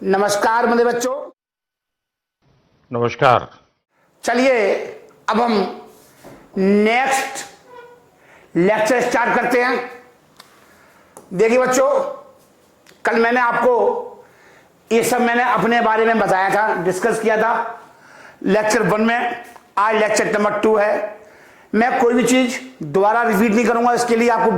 नमस्कार मेरे बच्चों। नमस्कार। चलिए अब हम नेक्स्ट लेक्चर स्टार्ट करते हैं। देखिए बच्चों, कल मैंने आपको ये सब मैंने अपने बारे में बताया था, डिस्कस किया था लेक्चर 1 में। आज लेक्चर नंबर 2 है। मैं कोई भी चीज दोबारा रिपीट नहीं करूंगा। इसके लिए आपको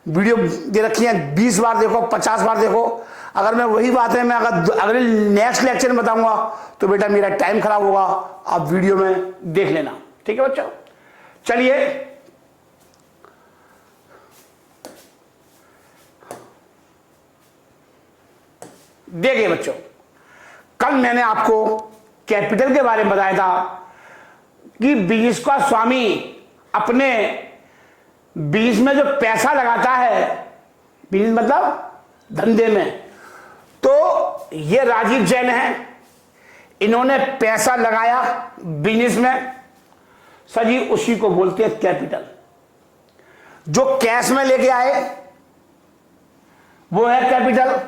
वीडियो दे रखी है, 20 बार देखो, 50 बार देखो। अगर मैं वही बात है मैं अगले नेक्स्ट लेक्चर में बताऊंगा तो बेटा मेरा टाइम खराब होगा। आप वीडियो में देख लेना, ठीक है बच्चों। चलिए देखिए बच्चों, कल मैंने आपको कैपिटल के बारे में बताया था कि बिजनेस का स्वामी अपने बिजनेस में जो पैसा लगाता है, बिजनेस मतलब धंधे में, तो ये राजीव जैन है, इन्होंने पैसा लगाया बिजनेस में, सर जी उसी को बोलते हैं कैपिटल। जो कैश में लेके आए वो है कैपिटल।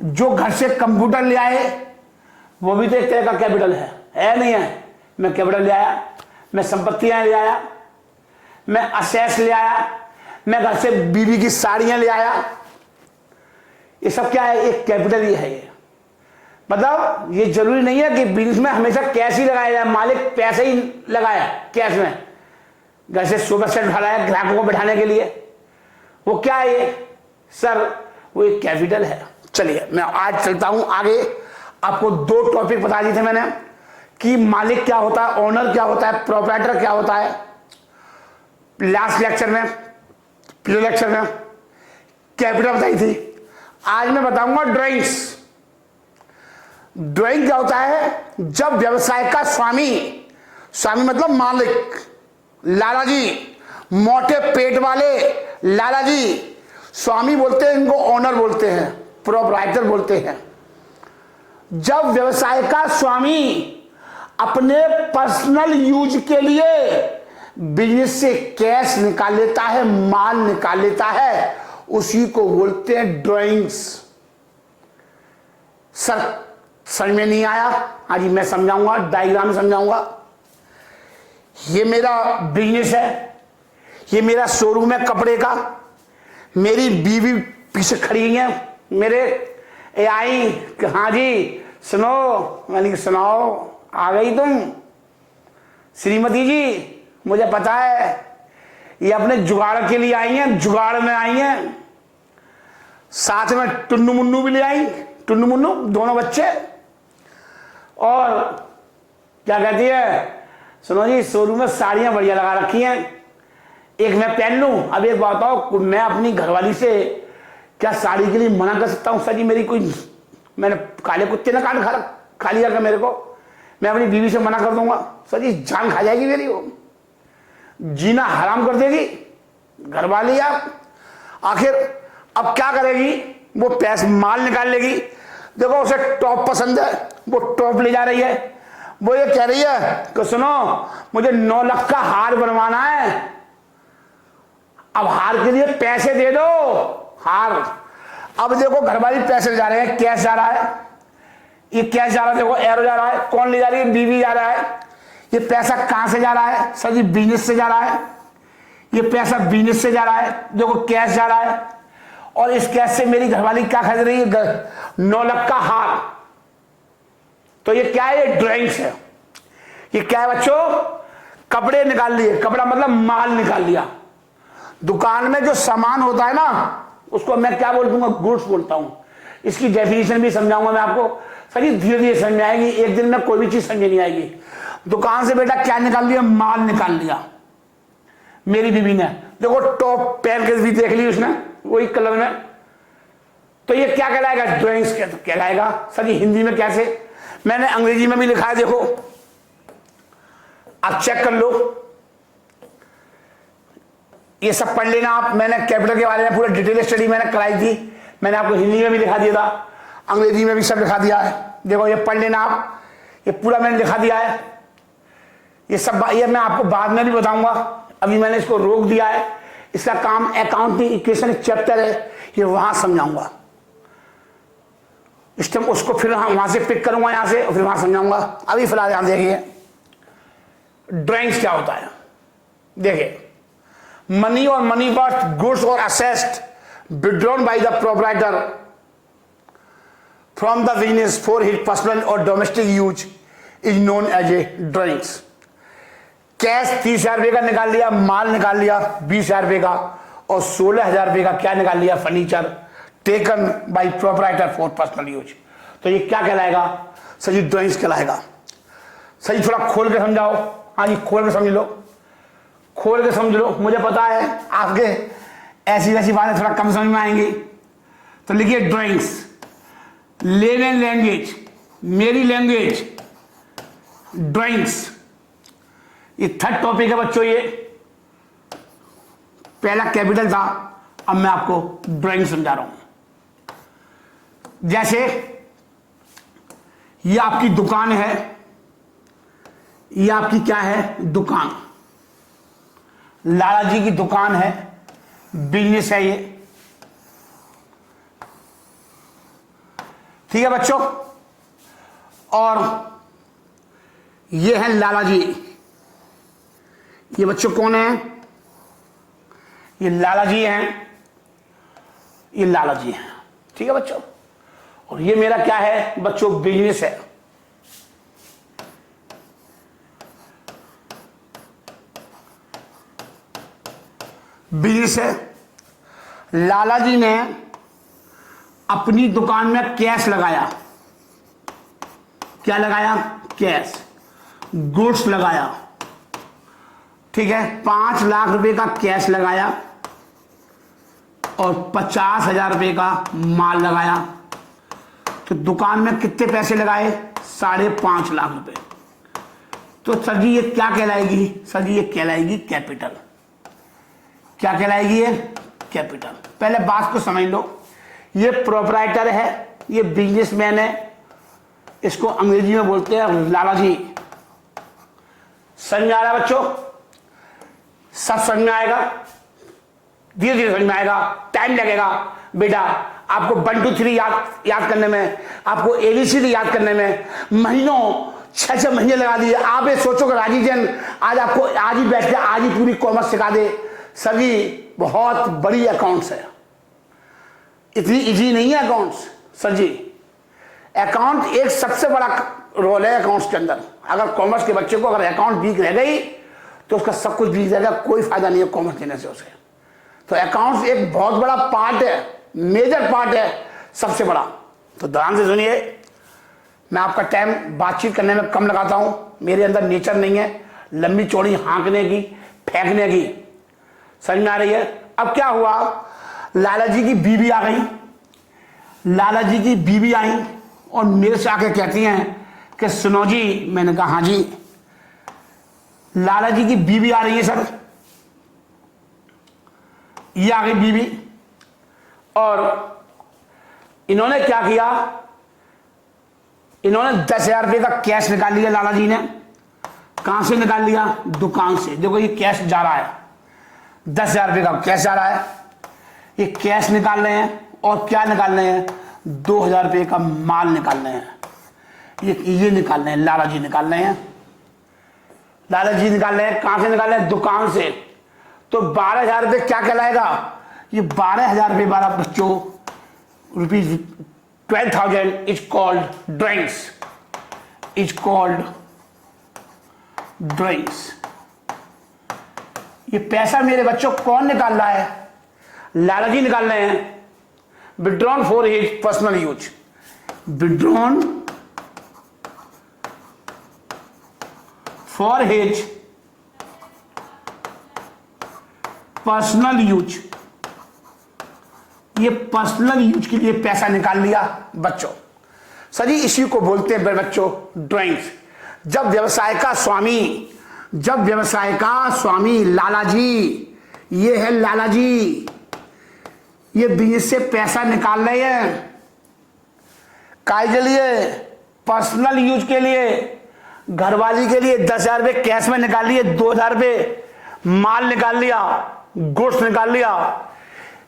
जो घर से कंप्यूटर ले आए वो भी तो एक तरह का कैपिटल है नहीं है? मैं कैपिटल ले आया, मैं संपत्तियां ले आया, मैं असेट्स ले आया, मैं घर से बीवी की साड़ियां ले आया। ये सब क्या है? एक कैपिटल ही है ये। मतलब ये जरूरी नहीं है कि बिजनेस में हमेशा कैश ही लगाया जाए, मालिक पैसे ही लगाया कैश में। घर से सोफा सेट उठा लाया ग्राहकों को बैठाने के लिए, वो क्या है ये? सर वो एक कैपिटल है। चलिए मैं आज चलता हूं आगे। आपको 2 टॉपिक बता दिए थे मैंने कि मालिक क्या होता है, ओनर क्या होता है, प्रोप्राइटर क्या होता है। लास्ट लेक्चर में, पिछले लेक्चर में कैपिटल बताई थी। आज मैं बताऊंगा ड्राइंग्स। ड्राइंग क्या होता है? जब व्यवसाय का स्वामी मतलब मालिक, लाला जी, मोटे पेट वाले लाला जी, स्वामी बोलते हैं इनको, ओनर बोलते हैं, प्रोप्राइटर बोलते हैं। जब व्यवसाय का स्वामी अपने पर्सनल यूज के लिए बिजनेस से कैश निकाल लेता है, माल निकाल लेता है, उसी को बोलते हैं ड्राइंग्स। सर समझ में नहीं आया? हाँ जी मैं समझाऊंगा, डायग्राम समझाऊंगा। ये मेरा बिजनेस है, ये मेरा शोरूम है कपड़े का, मेरी बीवी पीछे खड़ी है मेरे, ए आई कि हाँ जी सुनो। मैंने सुनाओ, आ गई तुम श्रीमती जी? मुझे पता है ये अपने जुगाड़ के लिए आई हैं, जुगाड़ में आई हैं। साथ में टुन्नू मुन्नू भी ले आई, टुन्नू मुन्नू दोनों बच्चे। और क्या कहती है? सुनो जी शोरूम में साड़ियां बढ़िया लगा रखी हैं, एक मैं पहन लूं। अब एक बात बताओ, मैं अपनी घरवाली से क्या साड़ी के लिए मना कर सकता हूं? सर जी मेरी कोई, मैंने काले कुत्ते ने कान खा लिया क्या मेरे को? मैं अपनी बीवी से मना कर दूंगा? सर जी जान खा जाएगी मेरी, वो जीना हराम कर देगी घरवाली। आप आखिर अब क्या करेगी? वो पैसे माल निकाल लेगी। देखो उसे टॉप पसंद है, वो टॉप ले जा रही है। वो ये कह रही है कि सुनो मुझे 9 लाख का हार बनवाना है, अब हार के लिए पैसे दे दो। हार, अब देखो घरवाली पैसे जा रहे हैं, कैश जा रहा है, ये कैश जा रहा है, देखो एरो जा रहा है। कौन ले जा रही है? बीवी जा रहा है। ये पैसा कहां से जा रहा है? सर जी बिजनेस से जा रहा है। ये पैसा बिजनेस से जा रहा है, देखो कैश जा रहा है। और इस कैश से मेरी घरवाली क्या खरीद रही है? 9 लाख का हार। तो ये क्या है? ये ड्राइंग्स है। ये क्या है बच्चों? कपड़े निकाल लिए, कपड़ा मतलब माल निकाल लिया। दुकान में जो सामान होता है ना उसको मैं क्या बोल दूंगा? गुड्स बोलता हूं। इसकी डेफिनेशन भी समझाऊंगा मैं आपको। सर धीरे धीरे समझ में आएगी, एक दिन में कोई भी चीज समझ नहीं आएगी। दुकान से बेटा क्या निकाल लिया? माल निकाल लिया मेरी बीवी ने। देखो टॉप पहन के भी देख ली उसने, वही कलर में। तो ये क्या कहलाएगा? ड्राइंग्स कहलाएगा। सर जी हिंदी में कैसे? मैंने अंग्रेजी में भी लिखा है, देखो आप चेक कर लो, ये सब पढ़ लेना आप। मैंने कैपिटल के बारे में पूरा डिटेल स्टडी मैंने कराई थी, मैंने आपको हिंदी में भी लिखा दिया था, अंग्रेजी में भी सब लिखा दिया है। देखो ये पढ़ लेना आप, ये पूरा मैंने लिखा दिया है। ये सब ये मैं आपको बाद में भी बताऊंगा, अभी मैंने इसको रोक दिया है। इसका काम अकाउंटिंग इक्वेशन चैप्टर है, ये वहां समझाऊंगा। स्टेप उसको फिर वहां से पिक करूंगा यहां से और फिर वहां समझाऊंगा। अभी फिलहाल यहां देखिए ड्राइंग्स क्या होता है। देखिए, मनी और मनी वर्थ गुड्स और assets withdrawn by the proprietor from the business for his personal और domestic use is known as a drawings. Cash 30,000 रुपये का निकाल लिया, माल निकाल लिया 20,000 रुपये का, और 16,000 रुपये का क्या निकाल लिया, furniture taken by proprietor for personal use. तो ये क्या कहलाएगा सर जी? ड्राइंग्स कहलाएगा। सर जी थोड़ा खोल के समझाओ। हाँ जी, खोल के समझ लो, खोल के समझ लो। मुझे पता है आपके ऐसी वैसी बातें थोड़ा कम समझ में आएंगी। तो लिखिए ड्राइंग्स, लेन लैंग्वेज, मेरी लैंग्वेज, ड्राइंग्स। ये थर्ड टॉपिक है बच्चों। ये पहला कैपिटल था, अब मैं आपको ड्राइंग समझा रहा हूं। जैसे ये आपकी दुकान है, ये आपकी क्या है? दुकान। लाला जी की दुकान है, बिजनेस है ये, ठीक है बच्चों। और ये है लाला जी। ये बच्चों कौन है? ये लाला जी हैं, ये लाला जी हैं, ठीक है बच्चों। और ये मेरा क्या है बच्चों? बिजनेस है। बिजनेस है। लाला जी ने अपनी दुकान में कैश लगाया। क्या लगाया? कैश, गुड्स लगाया, ठीक है। 5 लाख रुपए का कैश लगाया और 50,000 रुपए का माल लगाया। तो दुकान में कितने पैसे लगाए? 5.5 लाख रुपए। तो सर जी ये क्या कहलाएगी? सर जी ये कहलाएगी कैपिटल। क्या कहलाएगी ये? कैपिटल। पहले बात को समझ लो। ये प्रोप्राइटर है, ये बिजनेसमैन है, इसको अंग्रेजी में बोलते हैं लाला जी। समझ में आ रहा है बच्चों? सब समझ में आएगा, धीरे धीरे समझ में आएगा, टाइम लगेगा बेटा। आपको 1 2 3 याद करने में, आपको ABCD याद करने में महीनों 6 महीने लगा दिए। आप ये सोचो कि राजीव जैन आज आपको आज ही बैठ के आज ही पूरी कॉमर्स सिखा दे। सभी बहुत बड़ी अकाउंट्स है, इतनी इजी नहीं है अकाउंट्स सर जी। अकाउंट एक सबसे बड़ा रोल है अकाउंट्स के अंदर। अगर कॉमर्स के बच्चे को अगर अकाउंट वीक रह गई तो उसका सब कुछ वीक रहेगा, कोई फायदा नहीं है कॉमर्स लेने से उसे। तो अकाउंट्स एक बहुत बड़ा पार्ट है, मेजर पार्ट है, सबसे बड़ा। तो ध्यान से सुनिए, मैं आपका टाइम बातचीत करने में कम लगाता हूं। मेरे अंदर नेचर नहीं है लंबी चौड़ी हाँकने की, फेंकने की। समझ में आ रही है? अब क्या हुआ, लाला जी की बीवी आ गई। लाला जी की बीवी आई और मेरे से आके कहती हैं कि सुनो जी। मैंने कहा हाँ जी। लाला जी की बीवी आ रही है सर, ये आ गई बीवी। और इन्होंने क्या किया, इन्होंने 10,000 रुपये का कैश निकाल लिया। लाला जी ने कहां से निकाल लिया? दुकान से। देखो ये कैश जा रहा है, 10,000 रुपये का कैश जा रहा है। ये कैश निकाल रहे हैं और क्या निकाल रहे हैं? 2,000 रुपये का माल निकाल रहे हैं। ये निकाल रहे हैं, लाला जी निकाल रहे हैं। लाला जी निकाल रहे हैं, कहां से निकाल रहे हैं? दुकान से। तो 12,000 रुपये क्या कहलाएगा? ये 12,000 रुपये 12 बच्चों rupees 12,000 is called drawings, is called drawings. ये पैसा मेरे बच्चों कौन निकाल रहा है? लाला जी निकाल रहे हैं। Withdrawn for his personal use, withdrawn for his personal use. ये पर्सनल यूज के लिए पैसा निकाल लिया बच्चों। सर जी इसी को बोलते हैं बच्चों ड्राइंग्स। जब व्यवसाय का स्वामी लाला जी, ये है लाला जी, ये बिजनेस से पैसा निकाल रहे हैं। काय के लिए? पर्सनल यूज के लिए, घरवाली के लिए। 10,000 रुपये कैश में निकाल लिए, 2,000 रुपये माल निकाल लिया, गुड्स निकाल लिया।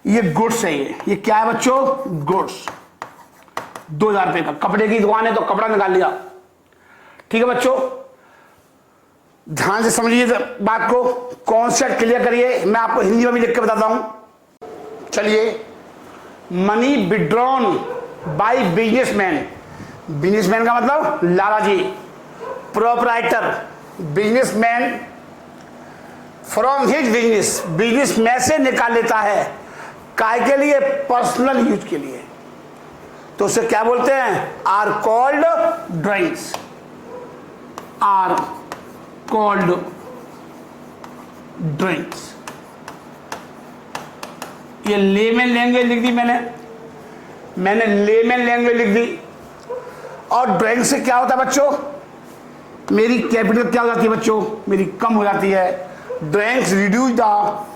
ये गुड्स है, ये क्या है बच्चों? गुड्स। 2000 रुपए का। कपड़े की दुकान है तो कपड़ा निकाल लिया। ठीक है बच्चों, ध्यान से समझिए बात को, कॉन्सेप्ट क्लियर करिए। मैं आपको हिंदी में भी लिख के बताता हूं। चलिए, money withdrawn by businessman. Businessman का मतलब लालाजी, proprietor, businessman from his business, business में से निकाल लेता है। काय के लिए? पर्सनल यूज के लिए। तो उसे क्या बोलते हैं? Are called drawings, are called drawings. ये लेमन लैंग्वेज लिख दी मैंने लेमन लैंग्वेज लिख दी। और ड्राइंग से क्या होता है बच्चों? मेरी कैपिटल क्या हो जाती है बच्चों? मेरी कम हो जाती है। Drawings reduce the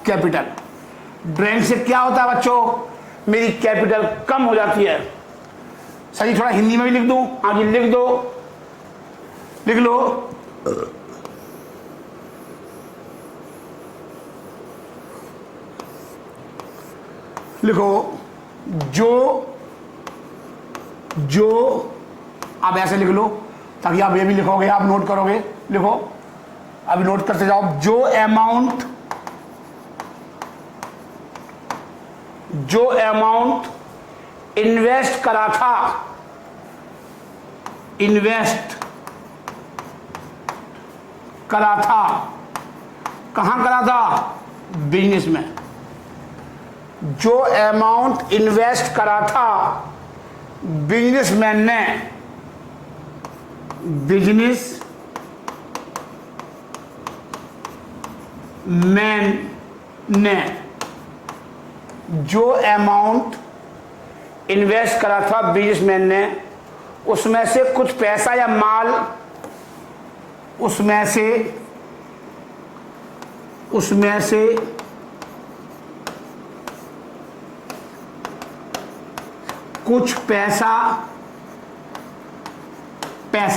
capital. Drawing से क्या होता है बच्चों? मेरी कैपिटल कम हो जाती है। सही, थोड़ा हिंदी में भी लिख दूं? हाँ जी, लिख दो, लिख लो। लिखो, जो आप ऐसे लिख लो ताकि आप ये भी लिखोगे, आप नोट करोगे। लिखो, अभी नोट करते जाओ। जो अमाउंट इन्वेस्ट करा था, कहां करा था? बिजनेस में। जो अमाउंट इन्वेस्ट करा था बिजनेसमैन ने, जो अमाउंट इन्वेस्ट करा था बिजनेसमैन ने, उसमें से कुछ पैसा या माल, उसमें से कुछ पैसा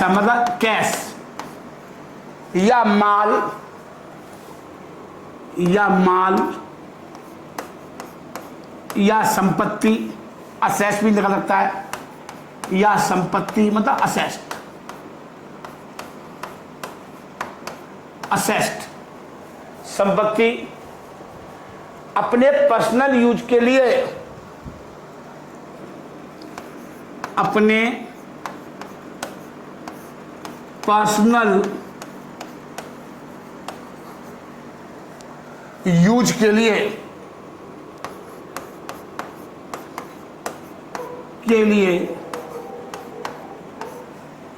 मतलब कैश या माल या संपत्ति, असेस्ट भी लिखा सकता है, या संपत्ति मतलब असेस्ट संपत्ति अपने पर्सनल यूज के लिए, अपने पर्सनल यूज के लिए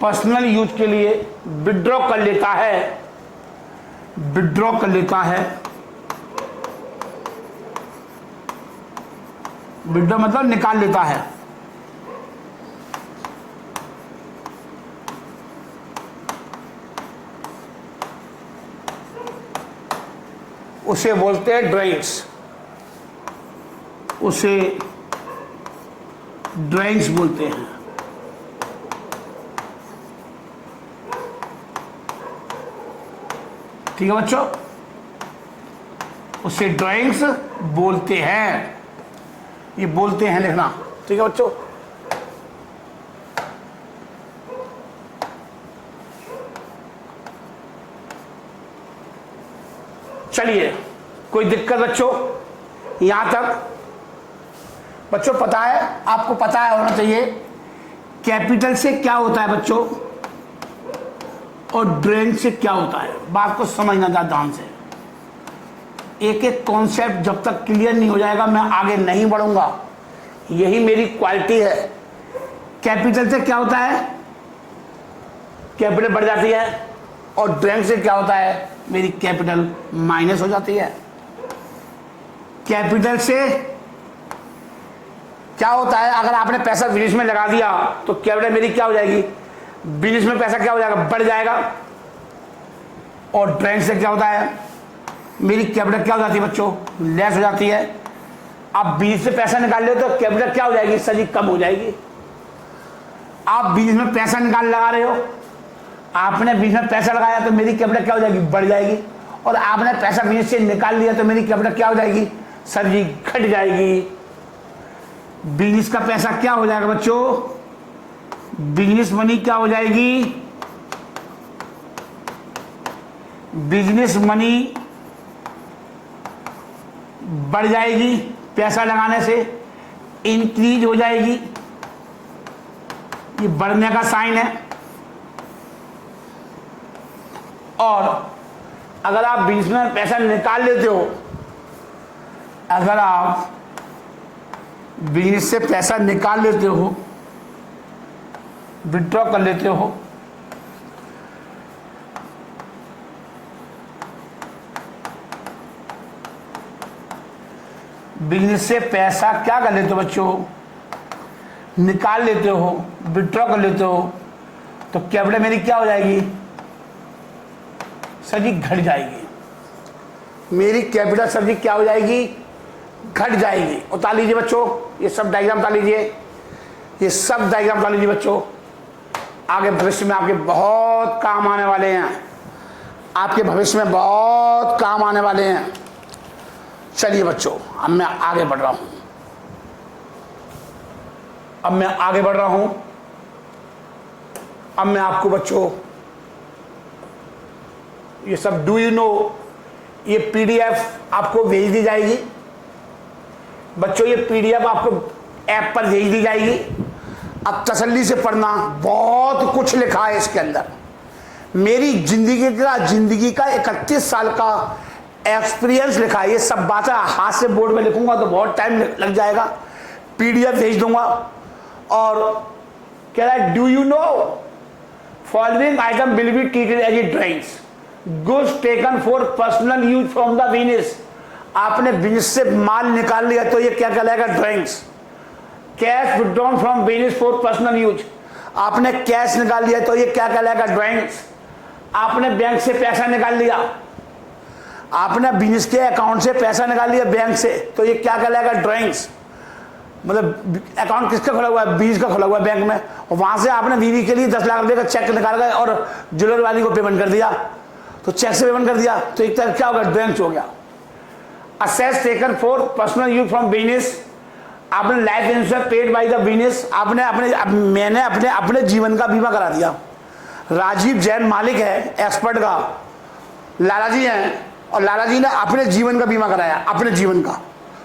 पर्सनल यूज के लिए विड्रॉ कर लेता है, विड्रॉ मतलब निकाल लेता है। उसे बोलते हैं ड्राइंग्स, उसे ड्राइंग्स बोलते हैं। ठीक है बच्चों, उसे ड्राइंग्स बोलते हैं, ये बोलते हैं लिखना। ठीक है बच्चों, चलिए, कोई दिक्कत बच्चों यहां तक? बच्चों पता है, आपको पता है होना चाहिए कैपिटल से क्या होता है बच्चों और ड्राइंग से क्या होता है। बात को समझना था ध्यान से। एक एक कॉन्सेप्ट जब तक क्लियर नहीं हो जाएगा मैं आगे नहीं बढ़ूंगा। यही मेरी क्वालिटी है। कैपिटल से क्या होता है? कैपिटल बढ़ जाती है। और ड्राइंग से क्या होता है? मेरी कैपिटल माइनस हो जाती है। कैपिटल से क्या होता है? अगर आपने पैसा बिजनेस में लगा दिया तो कैपिटल मेरी क्या हो जाएगी? बिजनेस में पैसा क्या हो जाएगा? बढ़ जाएगा। और ड्राइंग से क्या होता है? मेरी कैपिटल क्या हो जाती है बच्चों? लेस हो जाती है। आप बिजनेस से पैसा निकाल ले तो कैपिटल क्या हो जाएगी? सर जी कम हो जाएगी। आप बिजनेस में पैसा लगा रहे हो, आपने बिजनेस में पैसा लगाया तो मेरी कैपिटल क्या हो जाएगी? बढ़ जाएगी। और आपने पैसा बिजनेस से निकाल लिया तो मेरी कैपिटल क्या हो जाएगी? सर जी घट जाएगी। बिजनेस का पैसा क्या हो जाएगा बच्चों? बिजनेस मनी क्या हो जाएगी? बिजनेस मनी बढ़ जाएगी, पैसा लगाने से इंक्रीज हो जाएगी, ये बढ़ने का साइन है। और अगर आप बिजनेस में पैसा निकाल लेते हो, अगर आप बिजनेस से पैसा निकाल लेते हो, विड्रॉ कर लेते हो, बिजनेस से पैसा क्या कर लेते हो बच्चों? निकाल लेते हो, विड्रॉ कर लेते हो, तो कैपिटल मेरी क्या हो जाएगी? सर जी घट जाएगी। मेरी कैपिटल सर जी क्या हो जाएगी? घट जाएगी। उतार लीजिए बच्चों, ये सब डायग्राम उतार लीजिए, ये सब डायग्राम उतार लीजिए बच्चों। आगे भविष्य में आपके बहुत काम आने वाले हैं, आपके भविष्य में बहुत काम आने वाले हैं। चलिए बच्चों, अब मैं आगे बढ़ रहा हूं, अब मैं आपको बच्चों ये सब डू यू नो, ये पीडीएफ आपको भेज दी जाएगी बच्चों, ये पीडीएफ आपको ऐप पर भेज दी जाएगी। अब तसल्ली से पढ़ना, बहुत कुछ लिखा है इसके अंदर। मेरी जिंदगी का 31 साल का एक्सपीरियंस लिखा है। ये सब बातें हाथ से बोर्ड में लिखूंगा तो बहुत टाइम लग जाएगा, पीडीएफ भेज दूंगा। और कह रहा है do you know following item will be treated as a drawings, goods taken for personal use from the business. आपने बिजनेस से माल निकाल लिया तो ये क्या कहलाएगा? Drawings. Cash withdrawn from business for personal use, आपने कैश निकाल लिया तो ये क्या कहलाएगा? ड्राइंग्स। आपने बैंक से पैसा निकाल लिया, आपने बिजनेस के अकाउंट से पैसा निकाल लिया बैंक से, तो ये क्या कहलाएगा? ड्राइंग्स। मतलब अकाउंट किसका खुला हुआ है? बीज का खुला हुआ है बैंक में, और वहां से आपने बीवी के लिए 10 लाख रुपए का चेक निकाल गए और ज्वेलर वाली को पेमेंट कर दिया, तो चेक से पेमेंट कर दिया, तो एक तरह क्या होगा? ड्राइंग्स हो गया। Assets taken for personal use from business, आपने life insurance paid by the business, मैंने अपने जीवन का बीमा करा दिया। राजीव जैन मालिक है एक्सपर्ट का, लाला जी हैं, और लाला जी ने अपने जीवन का बीमा कराया, अपने जीवन का।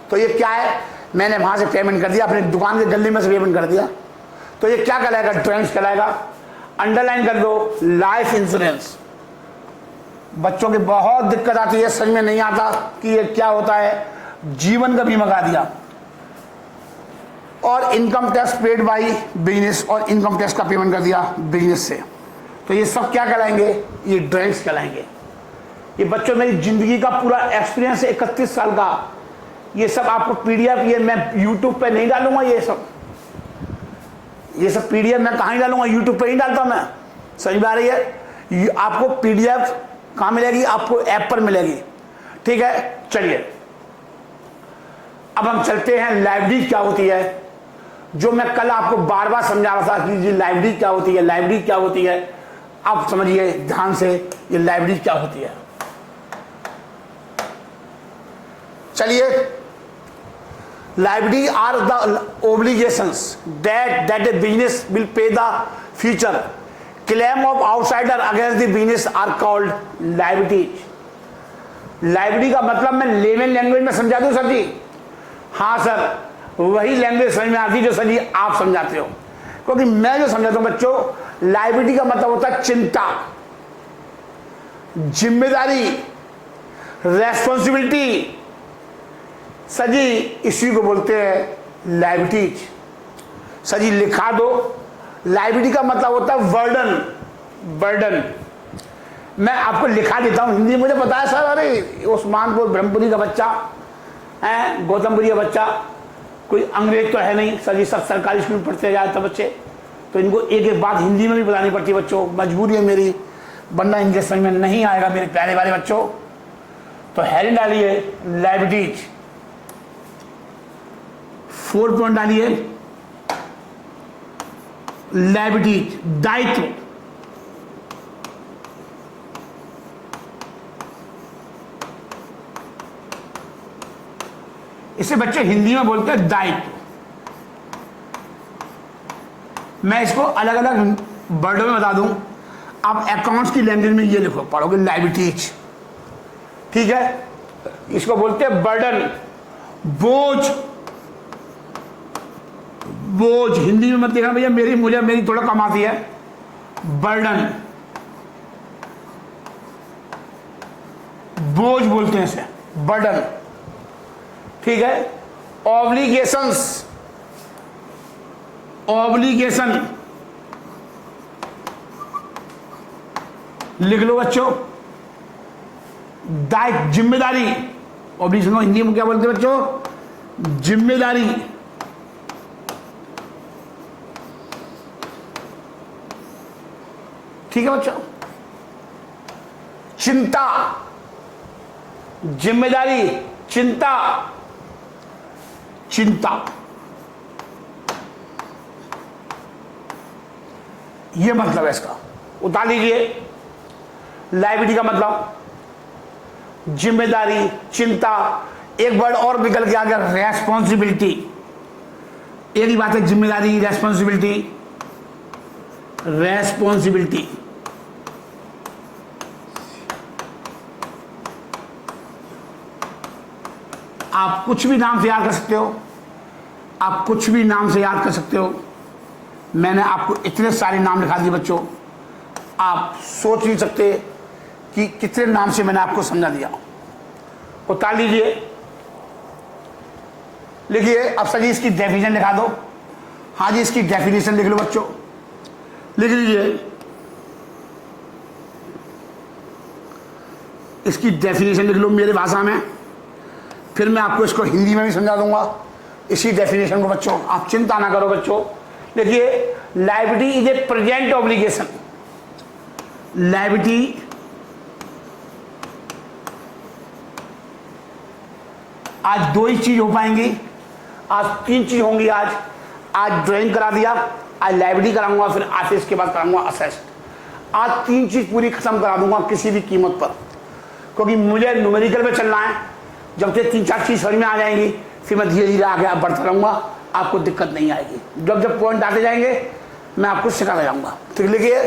तो ये क्या है? मैंने वहां से पेमेंट कर दिया, अपनी दुकान के गली में से पेमेंट कर दिया, तो ये क्या कहलाएगा? ड्राइंग्स कहलाएगा। अंडरलाइन कर दो, लाइफ इंश्योरेंस। बच्चों की बहुत दिक्कत आती है, समझ में नहीं आता कि ये क्या होता है। जीवन का बीमा करा दिया। और income tax paid by business, और इनकम टैक्स का पेमेंट कर दिया बिजनेस से, तो ये सब क्या कहलाएंगे? ये ड्राइंग्स कहलाएंगे। ये बच्चों मेरी जिंदगी का पूरा एक्सपीरियंस है 31 साल का। ये सब आपको पीडीएफ, ये मैं यूट्यूब पे नहीं डालूंगा, ये सब पीडीएफ मैं कहाँ ही डालूंगा? यूट्यूब पे ही डालता मैं। समझ में आ रही है? आपको पीडीएफ कहाँ मिलेगी? आपको ऐप पर मिलेगी। ठीक है, चलिए अब हम चलते हैं लाइब्रेरी क्या होती है, जो मैं कल आपको बार बार समझा रहा था कि लाइब्रेरी क्या होती है, लाइब्रेरी क्या होती है। आप समझिए ध्यान से, ये लाइब्रेरी क्या होती है। चलिए, liabilities are the obligations that a business will pay the future claim of outsider against the business are called liabilities. Liability का मतलब मैं लेमन लैंग्वेज में समझा दूं सर जी? हाँ सर, वही लैंग्वेज समझ में आती जो सर जी आप समझाते हो, क्योंकि मैं जो समझाता हूं बच्चों, लाइब्रेरी का मतलब होता है चिंता, जिम्मेदारी, रेस्पॉन्सिबिलिटी। सर जी इसी को बोलते हैं लाइब्रेरीज। सर जी लिखा दो, लाइब्रेरी का मतलब होता है बर्डन। मैं आपको लिखा देता हूं हिंदी, मुझे पता है सर। अरे उस्मानपुर ब्रह्मपुरी का बच्चा है, गौतमपुरी का बच्चा, कोई अंग्रेज तो है नहीं सर जी, सब सरकारी स्कूल में पढ़ते जाते तो बच्चे, तो इनको एक एक बात हिंदी में भी बतानी पड़ती है बच्चों, मजबूरी है मेरी, वरना इनके समझ में नहीं आएगा मेरे प्यारे वाले बच्चों। तो हेडिंग डालिए लाइब्रेरीज, 4 पॉइंट डालिए लाइब्रेरीज, दायित्व। इसे बच्चे हिंदी में बोलते हैं दायित्व। मैं इसको अलग अलग वर्डों में बता दूं। आप अकाउंट्स की लैंग्वेज में ये लिखो, पढ़ोगे लाइबिलिटीज, ठीक है। इसको बोलते हैं बर्डन, बोझ। बोझ हिंदी में मत देखना भैया, मेरी थोड़ा कम आती है। बर्डन, बोझ बोलते हैं इसे, बर्डन, ठीक है। ऑब्लिगेशंस, ऑब्लिगेशन लिख लो बच्चों। दायित्व, जिम्मेदारी, ऑब्लिगेशन को हिंदी में क्या बोलते हैं बच्चों? जिम्मेदारी। ठीक है बच्चों। चिंता, जिम्मेदारी, चिंता, चिंता, ये मतलब है इसका, उतार लीजिए। लायबिलिटी का मतलब जिम्मेदारी, चिंता। एक वर्ड और निकल के आ गया, रेस्पॉन्सिबिलिटी। एक ही बात है, जिम्मेदारी, रेस्पॉन्सिबिलिटी, रेस्पॉन्सिबिलिटी। आप कुछ भी नाम से याद कर सकते हो, आप कुछ भी नाम से याद कर सकते हो। मैंने आपको इतने सारे नाम लिखा दिए बच्चों, आप सोच नहीं सकते कि कितने नाम से मैंने आपको समझा दिया। उतार लीजिए, लिखिए। अब सर जी इसकी डेफिनेशन लिखा दो। हाँ जी, इसकी डेफिनेशन लिख लो बच्चों, लिख लीजिए। इसकी डेफिनेशन लिख लो मेरी भाषा में, फिर मैं आपको इसको हिंदी में भी समझा दूंगा इसी डेफिनेशन को बच्चों। आप चिंता ना करो बच्चों। देखिए, liability is a present obligation. Liability आज दो ही चीज हो पाएंगी, आज तीन चीज होंगी। आज ड्राइंग करा दिया, आज लाइब्रेरी कराऊंगा, फिर आज इसके बाद कराऊंगा असेस्ट। आज तीन चीज पूरी खत्म करा दूंगा किसी भी कीमत पर, क्योंकि मुझे न्यूमेरिकल पे चलना है। जब तक तीन चार चीज समझ में आ जाएंगी, फिर मैं धीरे धीरे आगे बढ़ता रहूंगा, आपको दिक्कत नहीं आएगी। जब जब पॉइंट आते जाएंगे मैं आपको सिखाता जाऊंगा। तो लिखिए,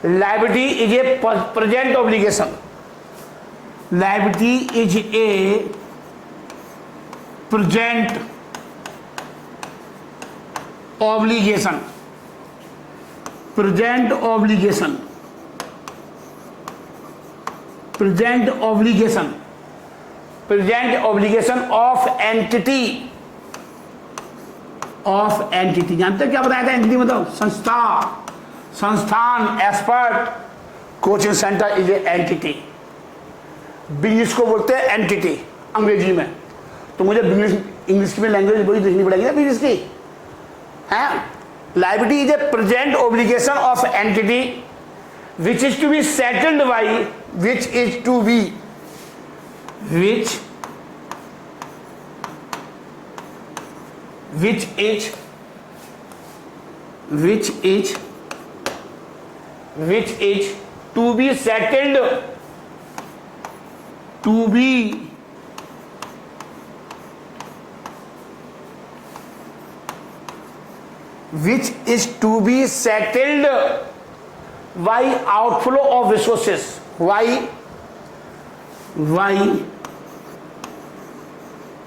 liability is a present obligation. Liability is a present obligation, present obligation, present obligation, present obligation of entity, of entity. जानते हैं क्या बताया था? एंटिटी मतलब संस्था, संस्थान, expert. Coaching centre is a entity. Business को बोलते हैं एंटिटी अंग्रेजी में। तो मुझे इंग्लिश में लैंग्वेज बड़ी देखनी पड़ेगी ना बिजनेस की, है। Liability is a present obligation of entity which is to be settled by, which is to be, which is to be settled, to be which is to be settled by outflow of resources. Why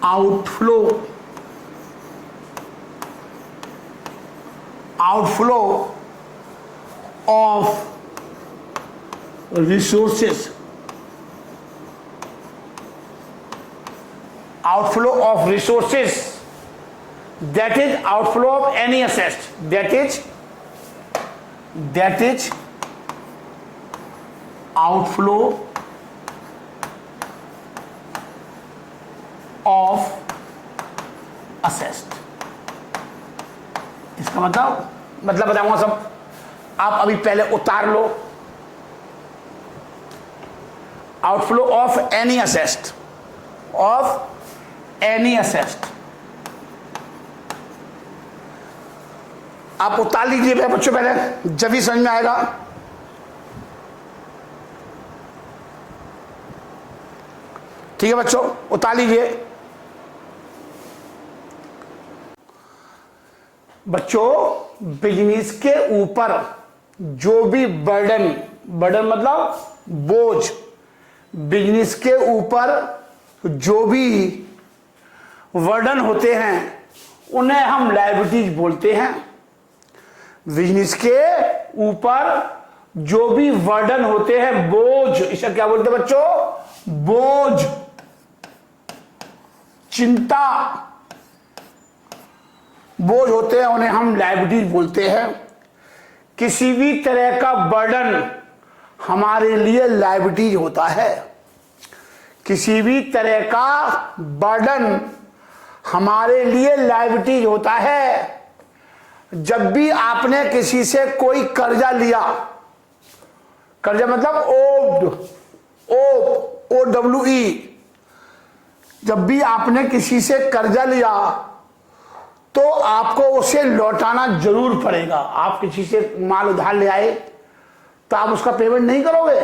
outflow of resources, outflow of resources, that is outflow of any asset, that is outflow of assessed। इसका मतलब बताऊंगा सब, आप अभी पहले उतार लो। Outflow of any asset, of any asset. आप उतार लीजिए बच्चों पहले, जब ही समझ में आएगा। ठीक है बच्चों, उतार लीजिए। बच्चों बिजनेस के ऊपर जो भी बर्डन मतलब बोझ, बिजनेस के ऊपर जो भी वर्डन होते हैं उन्हें हम लायबिलिटीज बोलते हैं। बिजनेस के ऊपर जो भी वर्डन होते हैं, बोझ, इसे क्या बोलते हैं बच्चों? बोझ, चिंता, बोझ होते हैं, उन्हें हम लायबिलिटीज बोलते हैं। किसी भी तरह का बर्डन हमारे लिए लायबिलिटीज होता है। किसी भी तरह का बर्डन हमारे लिए लायबिलिटीज होता है। जब भी आपने किसी से कोई कर्जा लिया, कर्जा मतलब OWE, जब भी आपने किसी से कर्जा लिया तो आपको उसे लौटाना जरूर पड़ेगा। आप किसी से माल उधार ले आए तो आप उसका पेमेंट नहीं करोगे,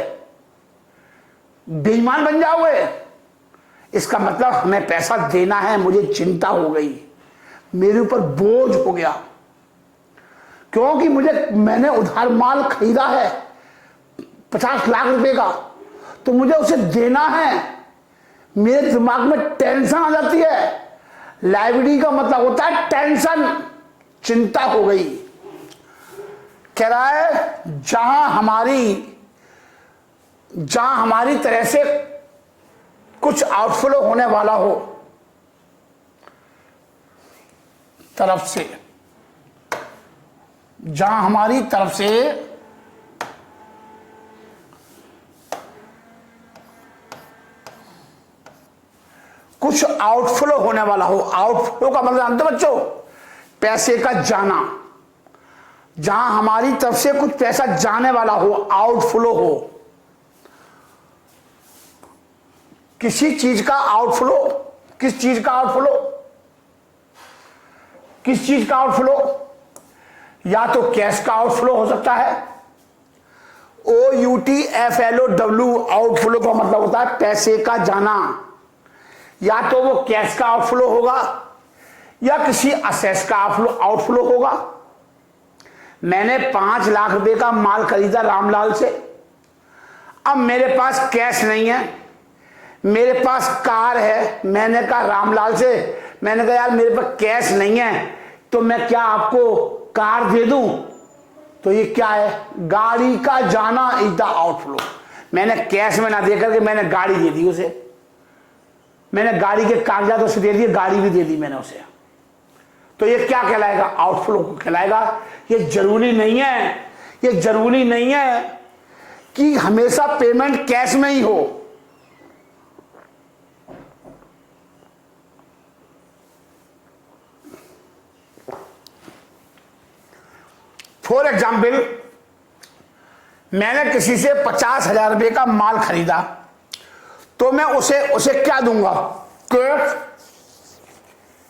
बेईमान बन जाओगे। इसका मतलब हमें पैसा देना है, मुझे चिंता हो गई, मेरे ऊपर बोझ हो गया, क्योंकि मैंने उधार माल खरीदा है 50 लाख रुपए का, तो मुझे उसे देना है। मेरे दिमाग में टेंशन आ जाती है। लायबिलिटी का मतलब होता है टेंशन, चिंता हो गई। कह रहा है जहां हमारी तरह से कुछ आउटफ्लो होने वाला हो, तरफ से, जहां हमारी तरफ से कुछ आउटफ्लो होने वाला हो। आउटफ्लो का मतलब जानते हो बच्चों? पैसे का जाना। जहां हमारी तरफ से कुछ पैसा जाने वाला हो, आउटफ्लो हो, किसी चीज का आउटफ्लो। किस चीज का आउटफ्लो? किस चीज का आउटफ्लो? या तो कैश का आउटफ्लो हो सकता है, OUTFLOW, आउटफ्लो का मतलब होता है पैसे का जाना। या तो वो कैश का आउटफ्लो होगा या किसी असेस का आउटफ्लो होगा। मैंने 5 लाख रुपए का माल खरीदा रामलाल से, अब मेरे पास कैश नहीं है, मेरे पास कार है। मैंने कहा रामलाल से, मैंने कहा यार मेरे पास कैश नहीं है, तो मैं क्या आपको कार दे दूं? तो ये क्या है? गाड़ी का जाना इज द आउटफ्लो। मैंने कैश में ना दे करके मैंने गाड़ी दे दी उसे, मैंने गाड़ी के कागजात उसे दे दिए, गाड़ी भी दे दी मैंने उसे, तो ये क्या कहलाएगा? आउटफ्लो कहलाएगा। ये जरूरी नहीं है, ये जरूरी नहीं है कि हमेशा पेमेंट कैश में ही हो। फॉर एग्जाम्पल, मैंने किसी से 50,000 रुपए का माल खरीदा, तो मैं उसे क्या दूंगा? कैश।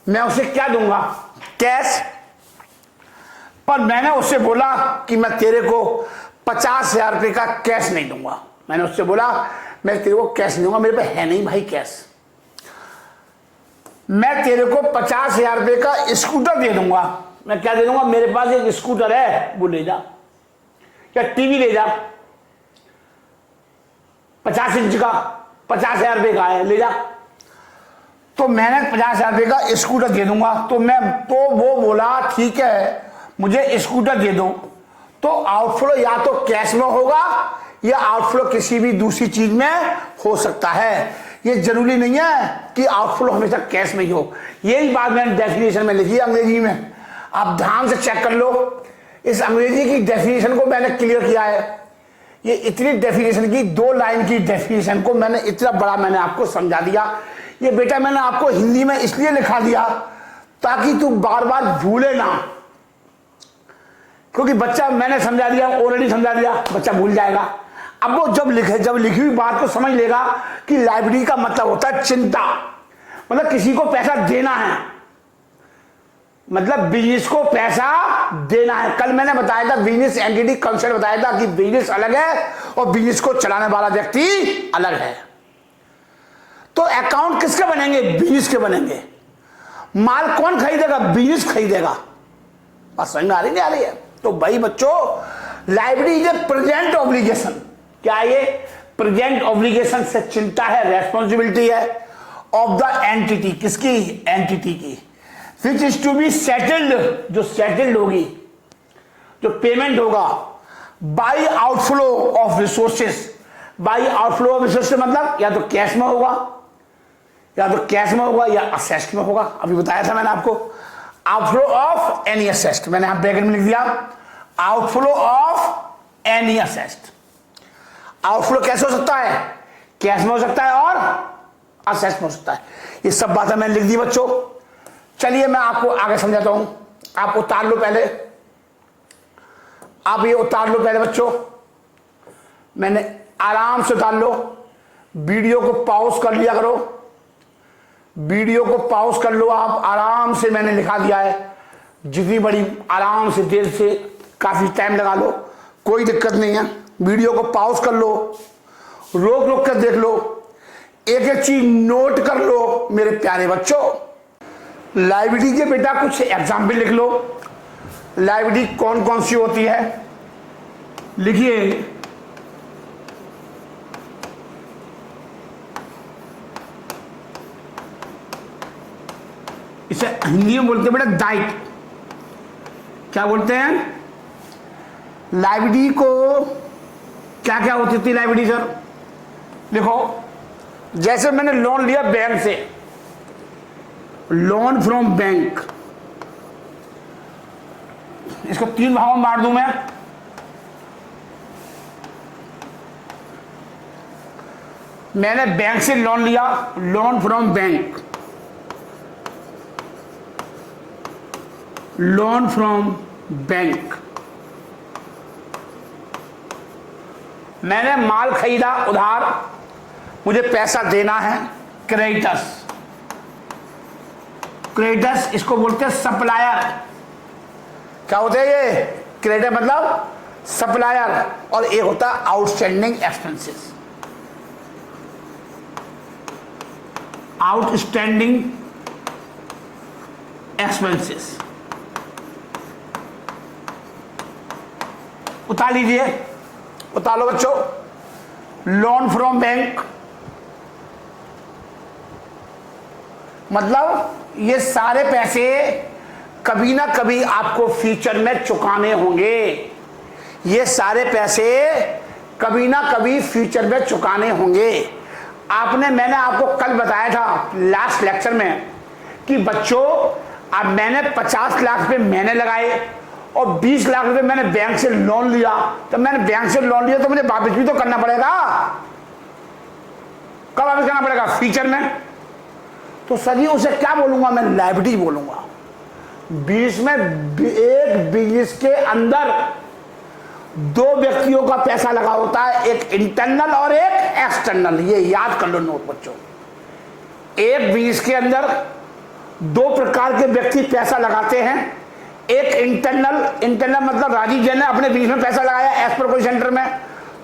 मैं उसे क्या दूंगा? कैश। पर मैंने उससे बोला कि मैं तेरे को 50,000 रुपए का कैश नहीं दूंगा। मैंने उससे बोला मैं तेरे को कैश नहीं दूंगा, मेरे पे है नहीं भाई कैश। मैं तेरे को 50,000 रुपए का स्कूटर दे दूंगा। मैं क्या दे दूंगा? मेरे पास एक स्कूटर है, वो ले जा, या टीवी ले जा, 50 इंच का, 50,000 रुपए का है, ले जा। तो मैंने 50,000 रुपए का स्कूटर दे दूंगा। तो वो बोला ठीक है मुझे स्कूटर दे दो। तो आउटफ्लो या तो कैश में होगा या आउटफ्लो किसी भी दूसरी चीज में हो सकता है। ये जरूरी नहीं है कि आउटफ्लो हमेशा कैश में ही हो। यही बात मैंने डेफिनेशन में लिखी है अंग्रेजी में, आप ध्यान से चेक कर लो। इस अंग्रेजी की डेफिनेशन को मैंने क्लियर किया है। ये इतनी डेफिनेशन की 2 लाइन की डेफिनेशन को मैंने इतना बड़ा मैंने आपको समझा दिया। ये बेटा मैंने आपको हिंदी में इसलिए लिखा दिया ताकि तू बार बार भूले ना, क्योंकि बच्चा मैंने समझा दिया, ऑलरेडी समझा दिया, बच्चा भूल जाएगा। अब वो जब लिखी हुई बात को समझ लेगा कि लाइब्रेरी का मतलब होता है चिंता, मतलब किसी को पैसा देना है, मतलब बिजनेस को पैसा देना है। कल मैंने बताया था बिजनेस एंटिटी कंसेप्ट बताया था कि बिजनेस अलग है और बिजनेस को चलाने वाला व्यक्ति अलग है। तो अकाउंट किसके बनेंगे? बिजनेस के बनेंगे। माल कौन खरीदेगा? बिजनेस खरीदेगा। बात समझ में आ रही नहीं आ रही है? तो भाई बच्चों, liability is a present obligation. क्या ये प्रेजेंट ऑब्लिगेशन से चिंता है, रेस्पॉन्सिबिलिटी है ऑफ द एंटिटी, किसकी? एंटिटी की, which is to be settled, जो सेटल्ड होगी, जो पेमेंट होगा by outflow of resources. By outflow of resources मतलब या तो कैश में होगा, या तो कैश में होगा या असेस्ट में होगा। अभी बताया था मैंने आपको, आउटफ्लो ऑफ एनी असेस्ट, मैंने यहां ब्रैकेट में लिख दिया, outflow of any asset. Outflow कैसे हो सकता है? कैश में हो सकता है और असेस्ट में हो सकता है। ये सब बातें मैंने लिख दी बच्चों। चलिए मैं आपको आगे समझाता हूं। आप उतार लो पहले, आप ये उतार लो पहले बच्चों, मैंने आराम से उतार लो। वीडियो को पॉज कर लिया करो, वीडियो को पॉज कर लो आप आराम से। मैंने लिखा दिया है, जितनी बड़ी आराम से देर से, काफी टाइम लगा लो, कोई दिक्कत नहीं है। वीडियो को पॉज कर लो, रोक रोक कर देख लो, एक एक चीज नोट कर लो मेरे प्यारे बच्चों। लाइबिलिटी के बेटा कुछ एग्जाम्पल लिख लो। लाइबिलिटी कौन कौन सी होती है लिखिए। इसे हिंदी में बोलते हैं बेटा दायित्व। क्या बोलते हैं? लाइबिलिटी को क्या क्या होती थी लाइबिलिटी सर? देखो, जैसे मैंने लोन लिया बैंक से, लोन फ्रॉम बैंक, इसको 3 भागों में बांट दूं मैं। मैंने बैंक से लोन लिया, loan from bank, loan from bank. मैंने माल खरीदा उधार, मुझे पैसा देना है, क्रेडिटर्स। क्रेडिटर्स इसको बोलते हैं सप्लायर। क्या होते हैं ये? क्रेडिटर मतलब सप्लायर, और एक होता है आउटस्टैंडिंग एक्सपेंसेस। आउटस्टैंडिंग एक्सपेंसेस उतार लीजिए, उतार लो बच्चों। लोन फ्रॉम बैंक मतलब ये सारे पैसे कभी ना कभी आपको फ्यूचर में चुकाने होंगे। ये सारे पैसे कभी ना कभी फ्यूचर में चुकाने होंगे। मैंने आपको कल बताया था लास्ट लेक्चर में कि बच्चों, अब मैंने 50 लाख रुपए मैंने लगाए और 20 लाख रुपए मैंने बैंक से लोन लिया। तो मैंने बैंक से लोन लिया तो मुझे वापस भी तो करना पड़ेगा। कब वापस करना पड़ेगा? फ्यूचर में। तो सर जी उसे क्या बोलूंगा मैं? लायबिलिटी बोलूंगा। 20 में एक बिजनेस के अंदर 2 व्यक्तियों का पैसा लगा होता है, एक इंटरनल और एक एक्सटर्नल। ये याद कर लो नोट बच्चों। एक बिजनेस के अंदर 2 प्रकार के व्यक्ति पैसा लगाते हैं। एक इंटरनल मतलब राजीव जैन ने अपने बिजनेस में पैसा लगाया एज पर कोई सेंटर में,